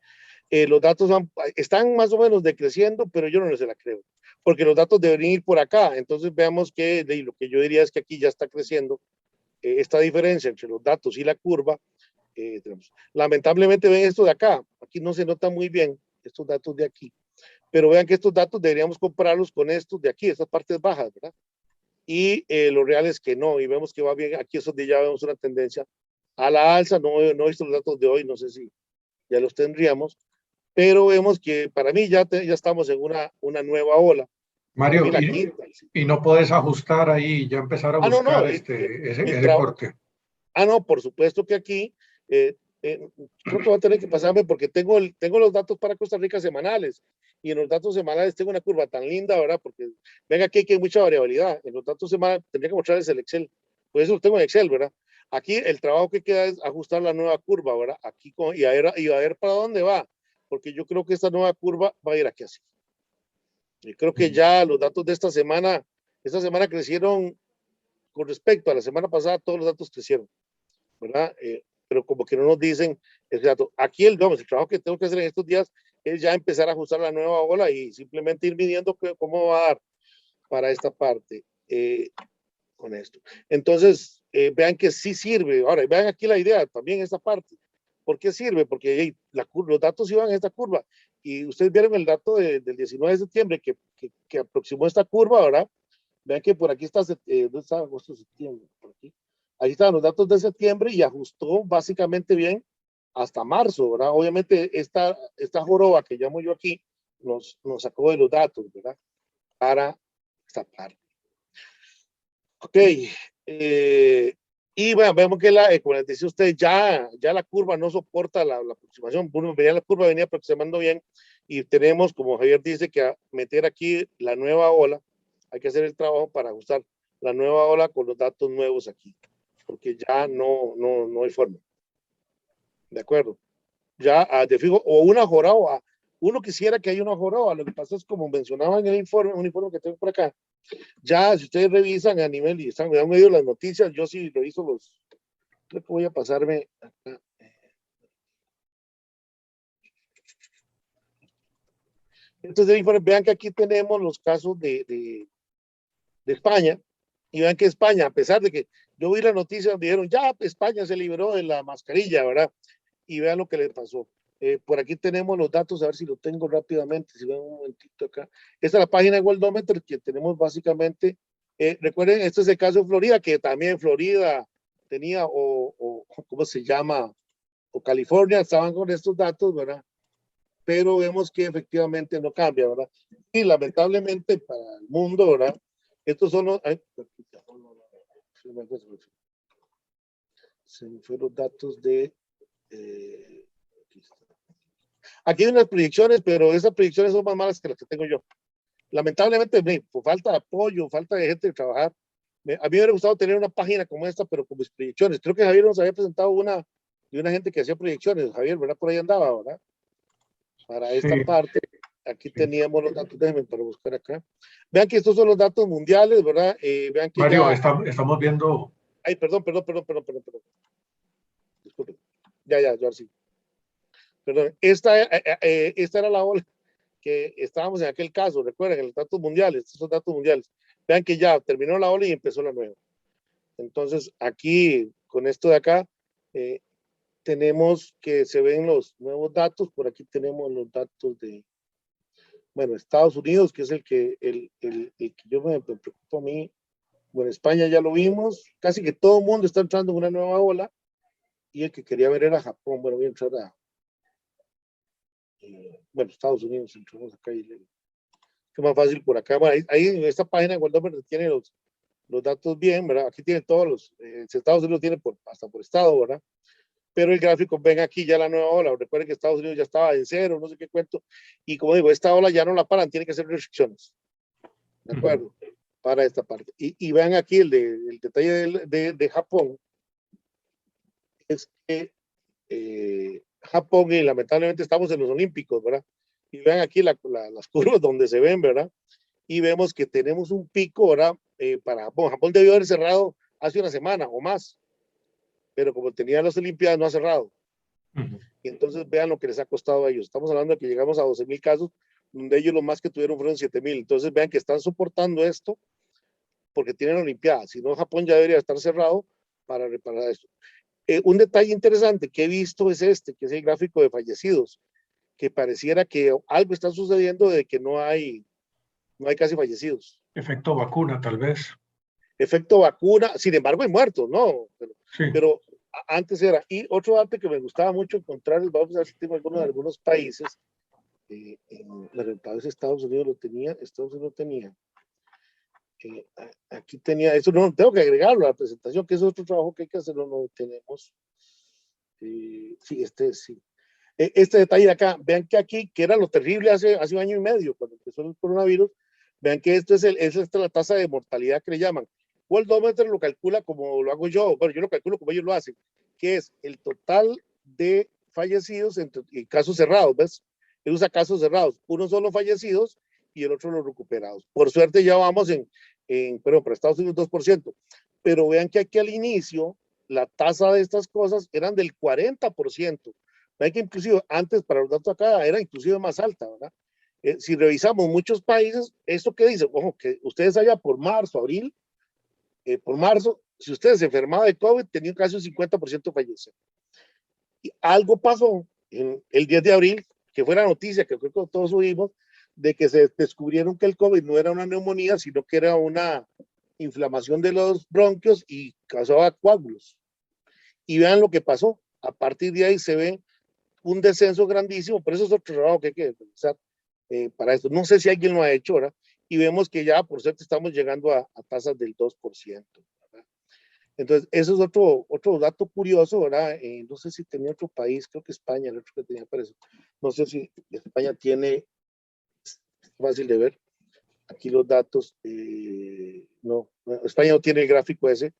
los datos están más o menos decreciendo, pero yo no se la creo, porque los datos deberían ir por acá. Entonces veamos que lo que yo diría es que aquí ya está creciendo esta diferencia entre los datos y la curva. Tenemos. Lamentablemente ven esto de acá, aquí no se nota muy bien estos datos de aquí, pero vean que estos datos deberíamos compararlos con estos de aquí, estas partes bajas, ¿verdad? Y lo real es que no, y vemos que va bien, aquí esos de ya vemos una tendencia a la alza, no he visto los datos de hoy, no sé si ya los tendríamos, pero vemos que para mí ya estamos en una nueva ola. Mario, la quinta, sí. y no puedes ajustar ahí y ya empezar a buscar no, ese corte. No, por supuesto que aquí creo que va a tener que pasarme porque tengo los datos para Costa Rica semanales y en los datos semanales tengo una curva tan linda, ¿verdad? Porque venga aquí que hay mucha variabilidad. En los datos semanales tendría que mostrarles el Excel. Por eso lo tengo en Excel, ¿verdad? Aquí el trabajo que queda es ajustar la nueva curva, ¿verdad? Aquí y a ver para dónde va, porque yo creo que esta nueva curva va a ir aquí así. Y creo que ya los datos de esta semana crecieron con respecto a la semana pasada, todos los datos crecieron, ¿verdad? Pero como que no nos dicen el dato. Aquí el trabajo que tengo que hacer en estos días es ya empezar a ajustar la nueva ola y simplemente ir midiendo cómo va a dar para esta parte con esto. Entonces, vean que sí sirve. Ahora, vean aquí la idea, también esta parte. ¿Por qué sirve? Porque los datos iban en esta curva. Y ustedes vieron el dato del 19 de septiembre que aproximó esta curva, ¿verdad? Vean que por aquí está, ¿dónde está agosto, septiembre? Por aquí. Ahí están los datos de septiembre y ajustó básicamente bien hasta marzo, ¿verdad? Obviamente esta joroba que llamo yo aquí nos sacó de los datos, ¿verdad? Para esta parte. Ok. Y bueno, vemos que como les decía usted, ya la curva no soporta la aproximación. La curva venía aproximando bien y tenemos, como Javier dice, que meter aquí la nueva ola. Hay que hacer el trabajo para ajustar la nueva ola con los datos nuevos aquí, porque ya no hay forma. ¿De acuerdo? Ya de fijo, o una joroba. Uno quisiera que haya una joroba. Lo que pasa es, como mencionaba en el informe, un informe que tengo por acá, ya si ustedes revisan a nivel y están medio las noticias, yo sí reviso creo que voy a pasarme acá. Entonces, vean que aquí tenemos los casos de España, y vean que España, a pesar de que yo vi la noticia donde dijeron, ya España se liberó de la mascarilla, ¿verdad? Y vean lo que le pasó. Por aquí tenemos los datos, a ver si lo tengo rápidamente, si ven un momentito acá. Esta es la página de Worldometer que tenemos básicamente. Recuerden, este es el caso de Florida, que también Florida tenía, o ¿cómo se llama? O California, estaban con estos datos, ¿verdad? Pero vemos que efectivamente no cambia, ¿verdad? Y lamentablemente para el mundo, ¿verdad? Estos son los... se me fueron los datos de... aquí hay unas proyecciones, pero esas proyecciones son más malas que las que tengo yo. Lamentablemente, por falta de apoyo, falta de gente de trabajar, a mí me hubiera gustado tener una página como esta, pero con mis proyecciones. Creo que Javier nos había presentado una de una gente que hacía proyecciones. Javier, ¿verdad? Por ahí andaba, ¿verdad? Para esta parte, aquí teníamos los datos, déjenme para buscar acá. Vean que estos son los datos mundiales, ¿verdad? Vean que Mario, ya... estamos viendo... Ay, perdón. Disculpen. Ya sí. Perdón. Esta era la ola que estábamos en aquel caso, recuerden, en los datos mundiales, estos son datos mundiales. Vean que ya terminó la ola y empezó la nueva. Entonces, aquí, con esto de acá, tenemos que se ven los nuevos datos. Por aquí tenemos los datos de, bueno, Estados Unidos, que es el que yo me preocupo a mí. Bueno, España ya lo vimos, casi que todo el mundo está entrando en una nueva ola, y el que quería ver era Japón. Bueno, voy a entrar a, bueno, Estados Unidos, entramos acá y es más fácil por acá. Bueno, ahí en esta página, Worldometer tiene los datos bien, ¿verdad? Aquí tiene todos los, Estados Unidos tiene hasta por estado, ¿verdad? pero el gráfico, ven aquí ya la nueva ola, recuerden que Estados Unidos ya estaba en cero, no sé qué cuento, y como digo, esta ola ya no la paran, tiene que ser restricciones, ¿de acuerdo? Para esta parte. Y vean aquí el detalle de Japón, es que Japón, y lamentablemente estamos en los Olímpicos, ¿verdad? Y vean aquí las curvas donde se ven, ¿verdad? Y vemos que tenemos un pico, ¿verdad? Para Japón. Japón debió haber cerrado hace una semana o más, pero como tenía las Olimpiadas, no ha cerrado. Y entonces vean lo que les ha costado a ellos. Estamos hablando de que llegamos a 12,000 casos, donde ellos lo más que tuvieron fueron 7,000. Entonces vean que están soportando esto porque tienen Olimpiadas. Si no, Japón ya debería estar cerrado para reparar esto. Un detalle interesante que he visto es este, que es el gráfico de fallecidos, que pareciera que algo está sucediendo de que no hay casi fallecidos. Efecto vacuna, tal vez. Efecto vacuna, sin embargo hay muertos, ¿no? Sí. Pero antes era. Y otro dato que me gustaba mucho encontrar, vamos a ver si tengo algunos países, tal vez Estados Unidos lo tenía, Estados Unidos lo tenía. Aquí tenía, eso no, tengo que agregarlo a la presentación, que es otro trabajo que hay que hacer, no lo tenemos. Sí, sí. Este detalle de acá, vean que aquí, que era lo terrible hace 1 año y medio, cuando empezó el coronavirus, vean que esto es la tasa de mortalidad que le llaman. Worldometer lo calcula como lo hago yo, bueno, yo lo calculo como ellos lo hacen, que es el total de fallecidos en casos cerrados, ¿ves? Él usa casos cerrados, uno son los fallecidos y el otro los recuperados. Por suerte ya vamos perdón, para Estados Unidos 2%, pero vean que aquí al inicio la tasa de estas cosas eran del 40%. Vean que inclusive antes, para los datos acá, era inclusive más alta, ¿verdad? Si revisamos muchos países, esto que dice, ojo, que ustedes allá por marzo, abril, por marzo, si ustedes se enfermaban de COVID, tenían casi un 50% fallecer. Y algo pasó en el 10 de abril, que fue la noticia que creo que todos subimos, de que se descubrieron que el COVID no era una neumonía, sino que era una inflamación de los bronquios y causaba coágulos. Y vean lo que pasó. A partir de ahí se ve un descenso grandísimo, pero eso es otro trabajo que hay que pensar para esto. No sé si alguien lo ha hecho, ¿verdad? Y vemos que ya, por cierto, estamos llegando a tasas del 2%. ¿Verdad? Entonces, eso es otro dato curioso, ¿verdad? No sé si tenía otro país, creo que España, el otro que tenía para eso. No sé si España tiene, es fácil de ver, aquí los datos, no, España no tiene el gráfico ese,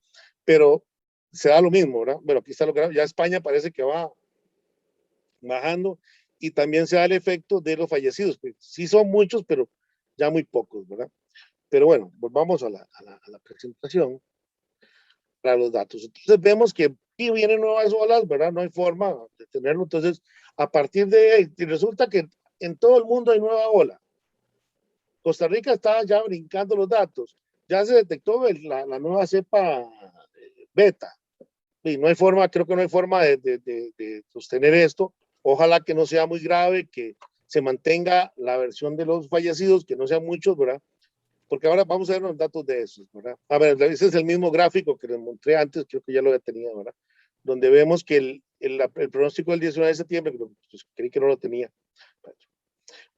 pero se da lo mismo, ¿verdad? Bueno, aquí está lo que ya España parece que va bajando y también se da el efecto de los fallecidos. Pues, sí son muchos, pero ya muy pocos, ¿verdad? Pero bueno, volvamos a la presentación para los datos. Entonces vemos que aquí vienen nuevas olas, ¿verdad? No hay forma de tenerlo. Entonces, a partir de ahí, resulta que en todo el mundo hay nueva ola. Costa Rica está ya brincando los datos. Ya se detectó la nueva cepa beta. Y no hay forma, creo que no hay forma de sostener esto. Ojalá que no sea muy grave, que se mantenga la versión de los fallecidos, que no sean muchos, ¿verdad? Porque ahora vamos a ver los datos de esos, ¿verdad? A ver, ese es el mismo gráfico que les mostré antes, creo que ya lo había tenido, ¿verdad? Donde vemos que el pronóstico del 19 de septiembre, pues, creí que no lo tenía.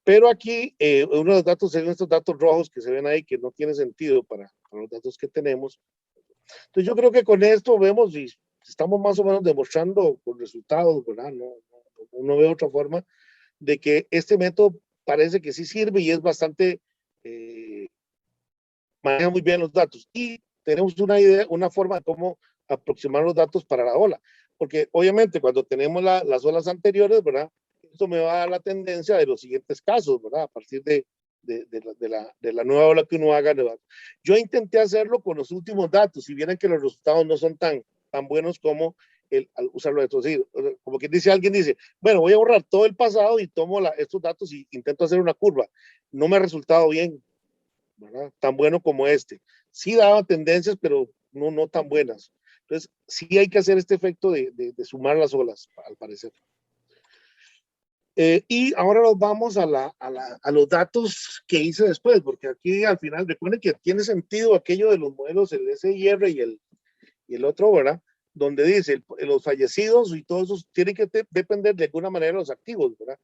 Pero aquí, uno de los datos son estos datos rojos que se ven ahí, que no tiene sentido para los datos que tenemos. Entonces yo creo que con esto vemos y estamos más o menos demostrando con resultados, ¿verdad? No veo otra forma de que este método parece que sí sirve y es bastante, maneja muy bien los datos. Y tenemos una idea, una forma de cómo aproximar los datos para la ola. Porque obviamente cuando tenemos las olas anteriores, ¿verdad? Esto me va a dar la tendencia de los siguientes casos, ¿verdad? A partir de la nueva ola que uno haga. Yo intenté hacerlo con los últimos datos y vieron que los resultados no son tan buenos como al usarlo de estos. Como que dice, alguien dice, bueno, voy a borrar todo el pasado y tomo estos datos y intento hacer una curva. No me ha resultado bien, ¿verdad? Tan bueno como este. Sí daba tendencias, pero no tan buenas. Entonces, sí hay que hacer este efecto de sumar las olas, al parecer. Y ahora nos vamos a los datos que hice después, porque aquí al final, recuerden que tiene sentido aquello de los modelos, el SIR y el otro, ¿verdad? Donde dice, los fallecidos y todos esos tienen que depender de alguna manera de los activos, ¿verdad?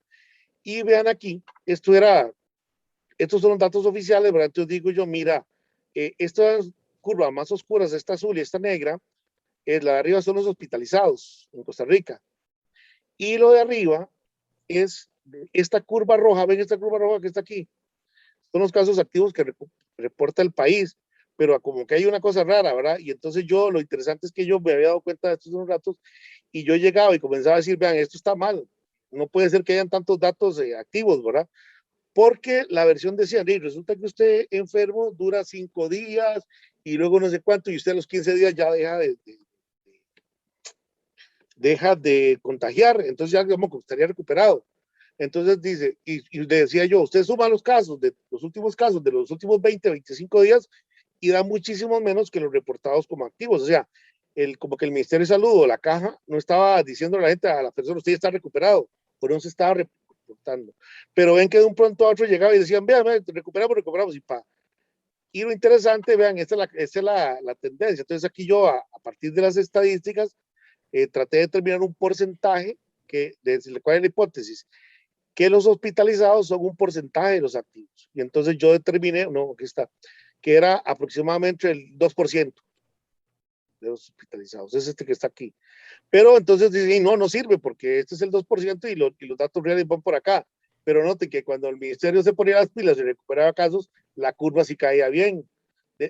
Y vean aquí, estos son los datos oficiales, ¿verdad? Entonces digo yo, mira, estas curvas más oscuras, esta azul y esta negra, la de arriba son los hospitalizados en Costa Rica. Y lo de arriba es esta curva roja, ven esta curva roja que está aquí. Son los casos activos que reporta el país, pero como que hay una cosa rara, ¿verdad? Y entonces lo interesante es que yo me había dado cuenta de estos unos ratos y yo llegaba y comenzaba a decir, vean, esto está mal, no puede ser que hayan tantos datos activos, ¿verdad? Porque la versión decía, resulta que usted enfermo dura 5 días y luego no sé cuánto, y usted a los 15 días ya deja de contagiar, entonces ya como que estaría recuperado. Entonces dice, y le decía yo, usted suma los casos, de los últimos casos, de los últimos 20, 25 días, y da muchísimo menos que los reportados como activos. O sea, como que el Ministerio de Salud o la caja no estaba diciendo a la gente, a la persona, usted está recuperado, o no se estaba reportando. Pero ven que de un pronto a otro llegaba y decían, vean, recuperamos, y pa. Y lo interesante, vean, esta es la tendencia. Entonces aquí yo, a partir de las estadísticas, traté de determinar un porcentaje cuál es la hipótesis, que los hospitalizados son un porcentaje de los activos. Y entonces yo determiné, no, aquí está, que era aproximadamente el 2% de los hospitalizados, es este que está aquí. Pero entonces dicen, no sirve porque este es el 2% y los datos reales van por acá. Pero noten que cuando el ministerio se ponía las pilas y recuperaba casos, la curva sí caía bien.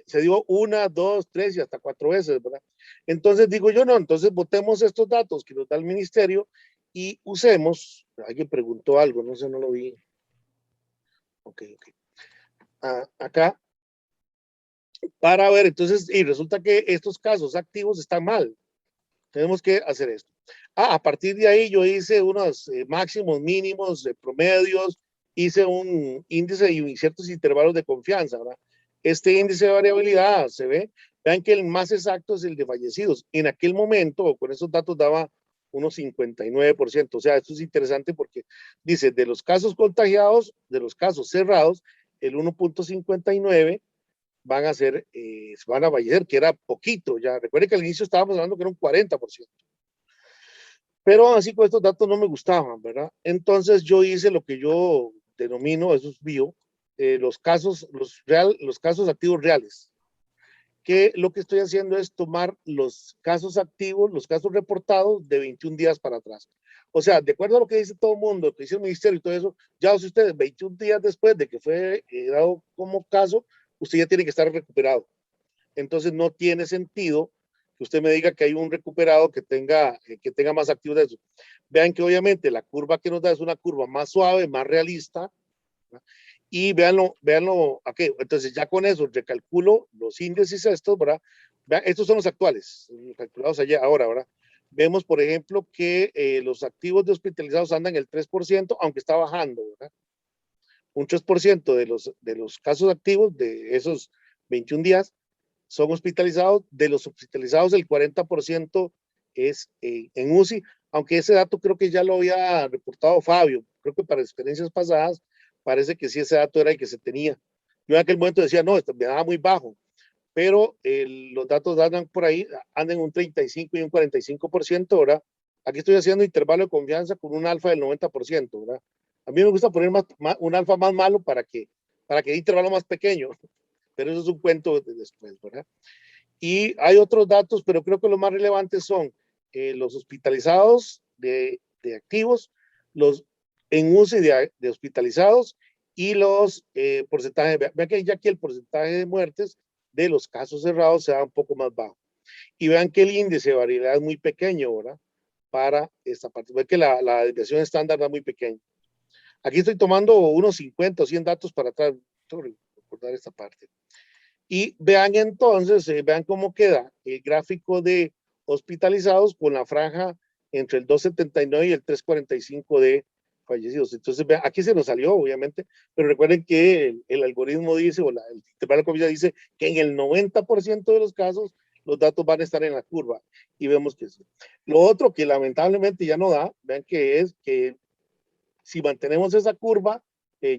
Se dio 1, 2, 3 y hasta 4 veces, ¿verdad? Entonces digo yo, no, entonces votemos estos datos que nos da el ministerio y usemos, alguien preguntó algo, no sé, no lo vi. Ok. Acá, para ver, entonces, y resulta que estos casos activos están mal. Tenemos que hacer esto. A partir de ahí yo hice unos máximos, mínimos, promedios, hice un índice y ciertos intervalos de confianza, ¿verdad? Este índice de variabilidad se ve, vean que el más exacto es el de fallecidos. En aquel momento, con esos datos daba unos 59%. O sea, esto es interesante porque dice, de los casos contagiados, de los casos cerrados, el 1.59 van a fallecer, que era poquito. Ya recuerden que al inicio estábamos hablando que era un 40%. Pero así con estos datos no me gustaban, ¿verdad? Entonces yo hice lo que yo denomino, eso es bio, los casos activos reales, que lo que estoy haciendo es tomar los casos activos, los casos reportados de 21 días para atrás. O sea, de acuerdo a lo que dice todo el mundo, lo que dice el ministerio y todo eso, ya si ustedes 21 días después de que fue dado como caso, usted ya tiene que estar recuperado. Entonces no tiene sentido que usted me diga que hay un recuperado que tenga más activos de eso. Vean que obviamente la curva que nos da es una curva más suave, más realista, ¿verdad? Y véanlo aquí. Entonces ya con eso recalculo los índices estos, ¿verdad? Vean, estos son los actuales, calculados ahora, ¿verdad? Vemos, por ejemplo, que los activos de hospitalizados andan el 3%, aunque está bajando, ¿verdad? Un 3% de los casos activos de esos 21 días son hospitalizados. De los hospitalizados, el 40% es en UCI, aunque ese dato creo que ya lo había reportado Fabio. Creo que para experiencias pasadas parece que sí ese dato era el que se tenía. Yo en aquel momento decía, no, esto me daba muy bajo, pero los datos andan por ahí, andan un 35 y un 45%, ¿verdad? Aquí estoy haciendo intervalo de confianza con un alfa del 90%, ¿verdad? A mí me gusta poner un alfa más malo para que el intervalo más pequeño, pero eso es un cuento de después, ¿verdad? Y hay otros datos, pero creo que los más relevantes son los hospitalizados de activos, los en UCI de hospitalizados y los porcentajes. Vean que ya aquí el porcentaje de muertes de los casos cerrados se da un poco más bajo. Y vean que el índice de variabilidad es muy pequeño, ¿verdad? Para esta parte. Vean que la desviación estándar es muy pequeña. Aquí estoy tomando unos 50 o 100 datos para atrás, recordar esta parte. Y vean entonces, vean cómo queda el gráfico de hospitalizados con la franja entre el 2.79 y el 3.45 de fallecidos. Entonces, vean, aquí se nos salió, obviamente, pero recuerden que el algoritmo dice, o el intervalo de confianza dice que en el 90% de los casos los datos van a estar en la curva. Y vemos que sí. Lo otro que lamentablemente ya no da, vean que es que si mantenemos esa curva,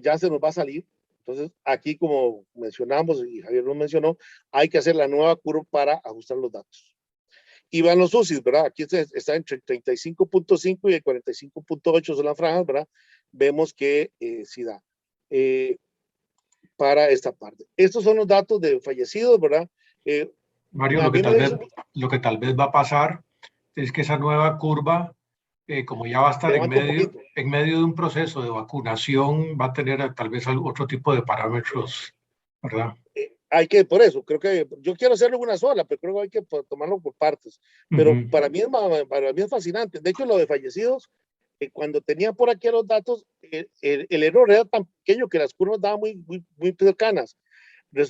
ya se nos va a salir. Entonces, aquí, como mencionamos y Javier nos mencionó, hay que hacer la nueva curva para ajustar los datos. Y van los UCIs, ¿verdad? Aquí está entre el 35.5 y el 45.8 son las franjas, ¿verdad? Vemos que sí da para esta parte. Estos son los datos de fallecidos, ¿verdad? Mario, A mí me dice, lo que tal vez va a pasar es que esa nueva curva, como ya va a estar levanta un poquito. en medio de un proceso de vacunación, va a tener tal vez otro tipo de parámetros, ¿verdad? Hay que, por eso, creo que yo quiero hacerlo una sola, pero creo que hay que tomarlo por partes. Pero Ujú, para mí es fascinante. De hecho, lo de fallecidos, cuando tenía por aquí los datos, el error era tan pequeño que las curvas daban muy cercanas.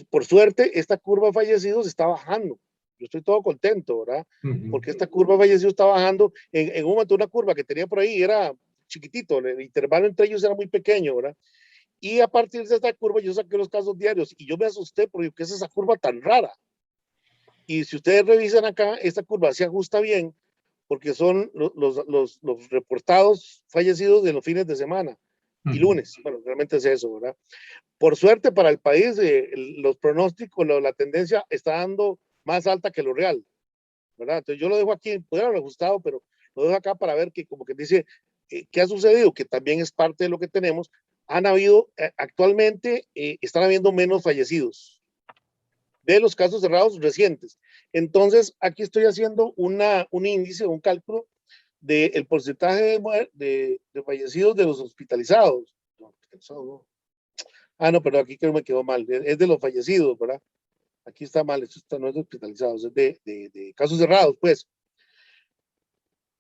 Por suerte, esta curva de fallecidos está bajando. Yo estoy todo contento, ¿verdad? ujú. Porque esta curva de fallecidos está bajando. En un momento, una curva que tenía por ahí era chiquitito, el intervalo entre ellos era muy pequeño, ¿verdad? Y a partir de esta curva yo saqué los casos diarios y yo me asusté porque ¿qué es esa curva tan rara? Y si ustedes revisan acá, esta curva se ajusta bien porque son los reportados fallecidos de los fines de semana y Ujú. lunes. Bueno, realmente es eso, ¿verdad? Por suerte para el país, los pronósticos, la tendencia está dando más alta que lo real, ¿verdad? Entonces yo lo dejo aquí, pudiera haber ajustado, pero lo dejo acá para ver que como que dice, ¿qué ha sucedido? Que también es parte de lo que tenemos. Han habido, actualmente están habiendo menos fallecidos de los casos cerrados recientes. Entonces, aquí estoy haciendo un índice, un cálculo del porcentaje de fallecidos de los hospitalizados. No. Ah, no, pero aquí creo que me quedó mal. Es de los fallecidos, ¿verdad? Aquí está mal, esto no es de hospitalizados, es de casos cerrados, pues.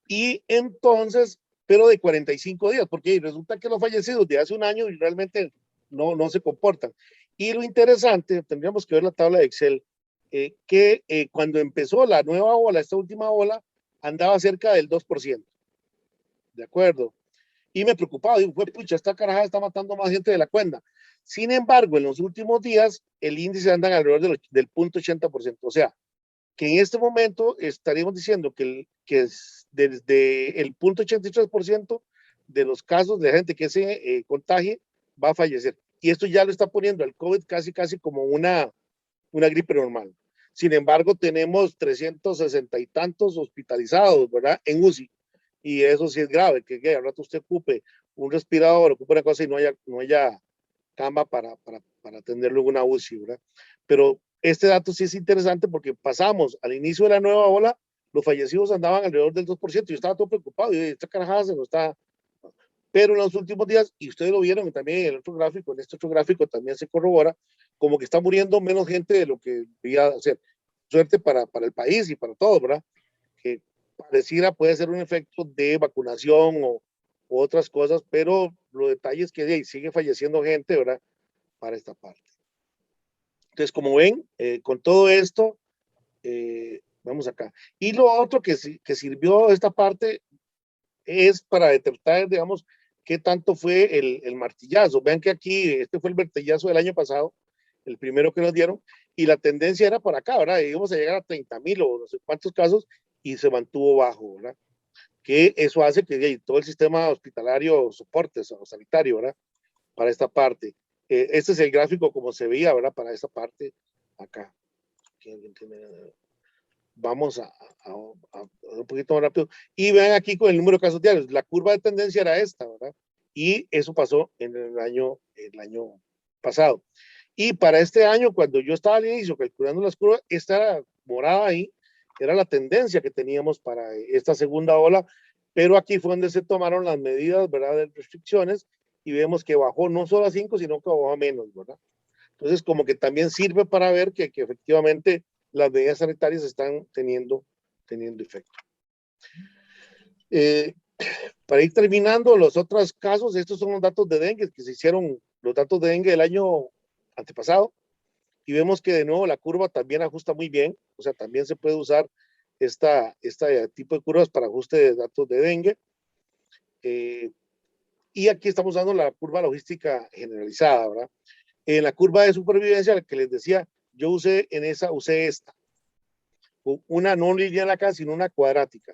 Y entonces, pero de 45 días, porque resulta que los fallecidos de hace un año y realmente no se comportan. Y lo interesante, tendríamos que ver la tabla de Excel, que cuando empezó la nueva ola, esta última ola, andaba cerca del 2%, ¿de acuerdo? Y me preocupaba, digo, pucha, esta carajada está matando más gente de la cuenta. Sin embargo, en los últimos días, el índice anda alrededor del 0.80%, o sea, que en este momento estaríamos diciendo que es desde el 0.83% de los casos de gente que se contagie va a fallecer. Y esto ya lo está poniendo el COVID casi como una gripe normal. Sin embargo, tenemos 360 y tantos hospitalizados, ¿verdad? En UCI. Y eso sí es grave, que al rato usted ocupe un respirador, ocupe una cosa y no haya cama para atenderlo en una UCI, ¿verdad? Pero este dato sí es interesante porque pasamos al inicio de la nueva ola, los fallecidos andaban alrededor del 2%. Yo estaba todo preocupado, y esta carajada se nos está... Pero en los últimos días, y ustedes lo vieron también en el otro gráfico, en este otro gráfico también se corrobora, como que está muriendo menos gente de lo que debía hacer. Suerte para el país y para todos, ¿verdad? Que pareciera puede ser un efecto de vacunación o otras cosas, pero lo detalle es que de ahí sigue falleciendo gente, ¿verdad? Para esta parte. Entonces, como ven, con todo esto, vamos acá. Y lo otro que sirvió esta parte es para detectar, digamos, qué tanto fue el martillazo. Vean que aquí, este fue el martillazo del año pasado, el primero que nos dieron, y la tendencia era para acá, ¿verdad? Íbamos a llegar a 30,000 o no sé cuántos casos, y se mantuvo bajo, ¿verdad? Que eso hace que todo el sistema hospitalario soporte o sanitario, ¿verdad? Para esta parte. Este es el gráfico como se veía, ¿verdad? Para esta parte acá. Vamos a un poquito más rápido. Y vean aquí con el número de casos diarios. La curva de tendencia era esta, ¿verdad? Y eso pasó en el año pasado. Y para este año, cuando yo estaba al inicio calculando las curvas, esta era morada ahí, era la tendencia que teníamos para esta segunda ola, pero aquí fue donde se tomaron las medidas, ¿verdad? De restricciones y vemos que bajó no solo a 5, sino que bajó a menos, ¿verdad? Entonces, como que también sirve para ver que efectivamente las medidas sanitarias están teniendo efecto. Eh, para ir terminando los otros casos, estos son los datos de dengue que se hicieron, los datos de dengue del año antepasado, y vemos que de nuevo la curva también ajusta muy bien, o sea, también se puede usar este tipo de curvas para ajuste de datos de dengue. Y aquí estamos dando la curva logística generalizada, ¿verdad? En la curva de supervivencia, la que les decía, yo usé esta, una no lineal acá, sino una cuadrática.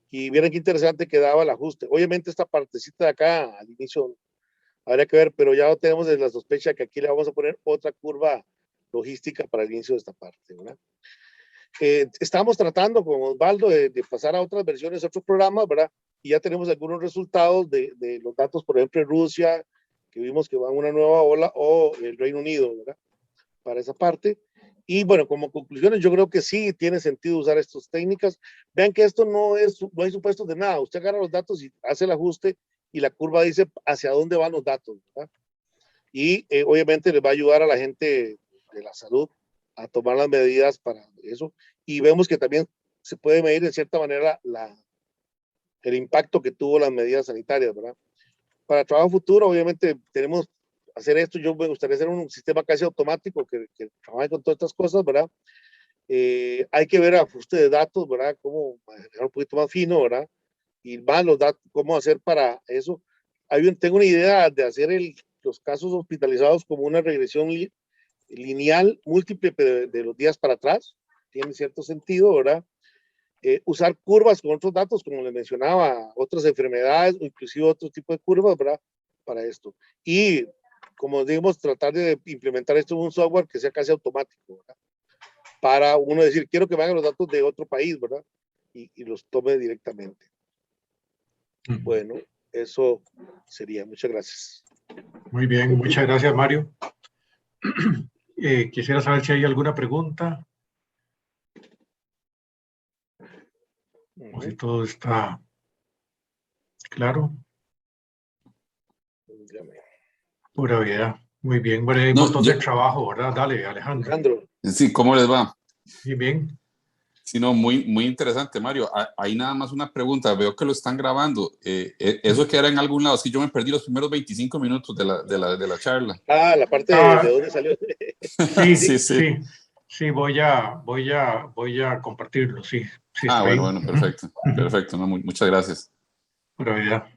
Y vieron qué interesante quedaba el ajuste. Obviamente esta partecita de acá al inicio habría que ver, pero ya tenemos desde la sospecha que aquí le vamos a poner otra curva logística para el inicio de esta parte, ¿verdad? Estamos tratando con Osvaldo de pasar a otras versiones, otros programas, ¿verdad? Y ya tenemos algunos resultados de los datos, por ejemplo, en Rusia, que vimos que va en una nueva ola, o el Reino Unido, ¿verdad? Para esa parte. Y bueno, como conclusiones, yo creo que sí tiene sentido usar estas técnicas. Vean que esto no hay supuestos de nada. Usted agarra los datos y hace el ajuste y la curva dice hacia dónde van los datos, ¿verdad? Y obviamente les va a ayudar a la gente de la salud a tomar las medidas para eso. Y vemos que también se puede medir de cierta manera el impacto que tuvo las medidas sanitarias, ¿verdad? Para trabajo futuro, obviamente, tenemos hacer esto. Yo me gustaría hacer un sistema casi automático que trabaje con todas estas cosas, ¿verdad? Hay que ver ajuste de datos, ¿verdad? Cómo manejar un poquito más fino, ¿verdad? Y más los datos, cómo hacer para eso. Tengo una idea de hacer los casos hospitalizados como una regresión lineal múltiple de los días para atrás. Tiene cierto sentido, ¿verdad? Usar curvas con otros datos, como les mencionaba, otras enfermedades o inclusive otro tipo de curvas, ¿verdad? Para esto. Y, como digamos, tratar de implementar esto en un software que sea casi automático, ¿verdad? Para uno decir, quiero que me hagan los datos de otro país, ¿verdad? Y los tome directamente. Bueno, eso sería. Muchas gracias. Muy bien, muchas gracias, Mario. Quisiera saber si hay alguna pregunta o si todo está claro. Pura vida. Muy bien, bueno, hay un montón de trabajo, ¿verdad? Dale, Alejandro. Sí, ¿cómo les va? Muy bien. Sí, no, muy interesante, Mario. Ahí nada más una pregunta. Veo que lo están grabando. ¿Eso queda en algún lado? Es que yo me perdí los primeros 25 minutos de la charla. Ah, la parte de dónde salió. Sí, voy a compartirlo, sí. Bueno, perfecto. Perfecto, no, muchas gracias. Pura vida.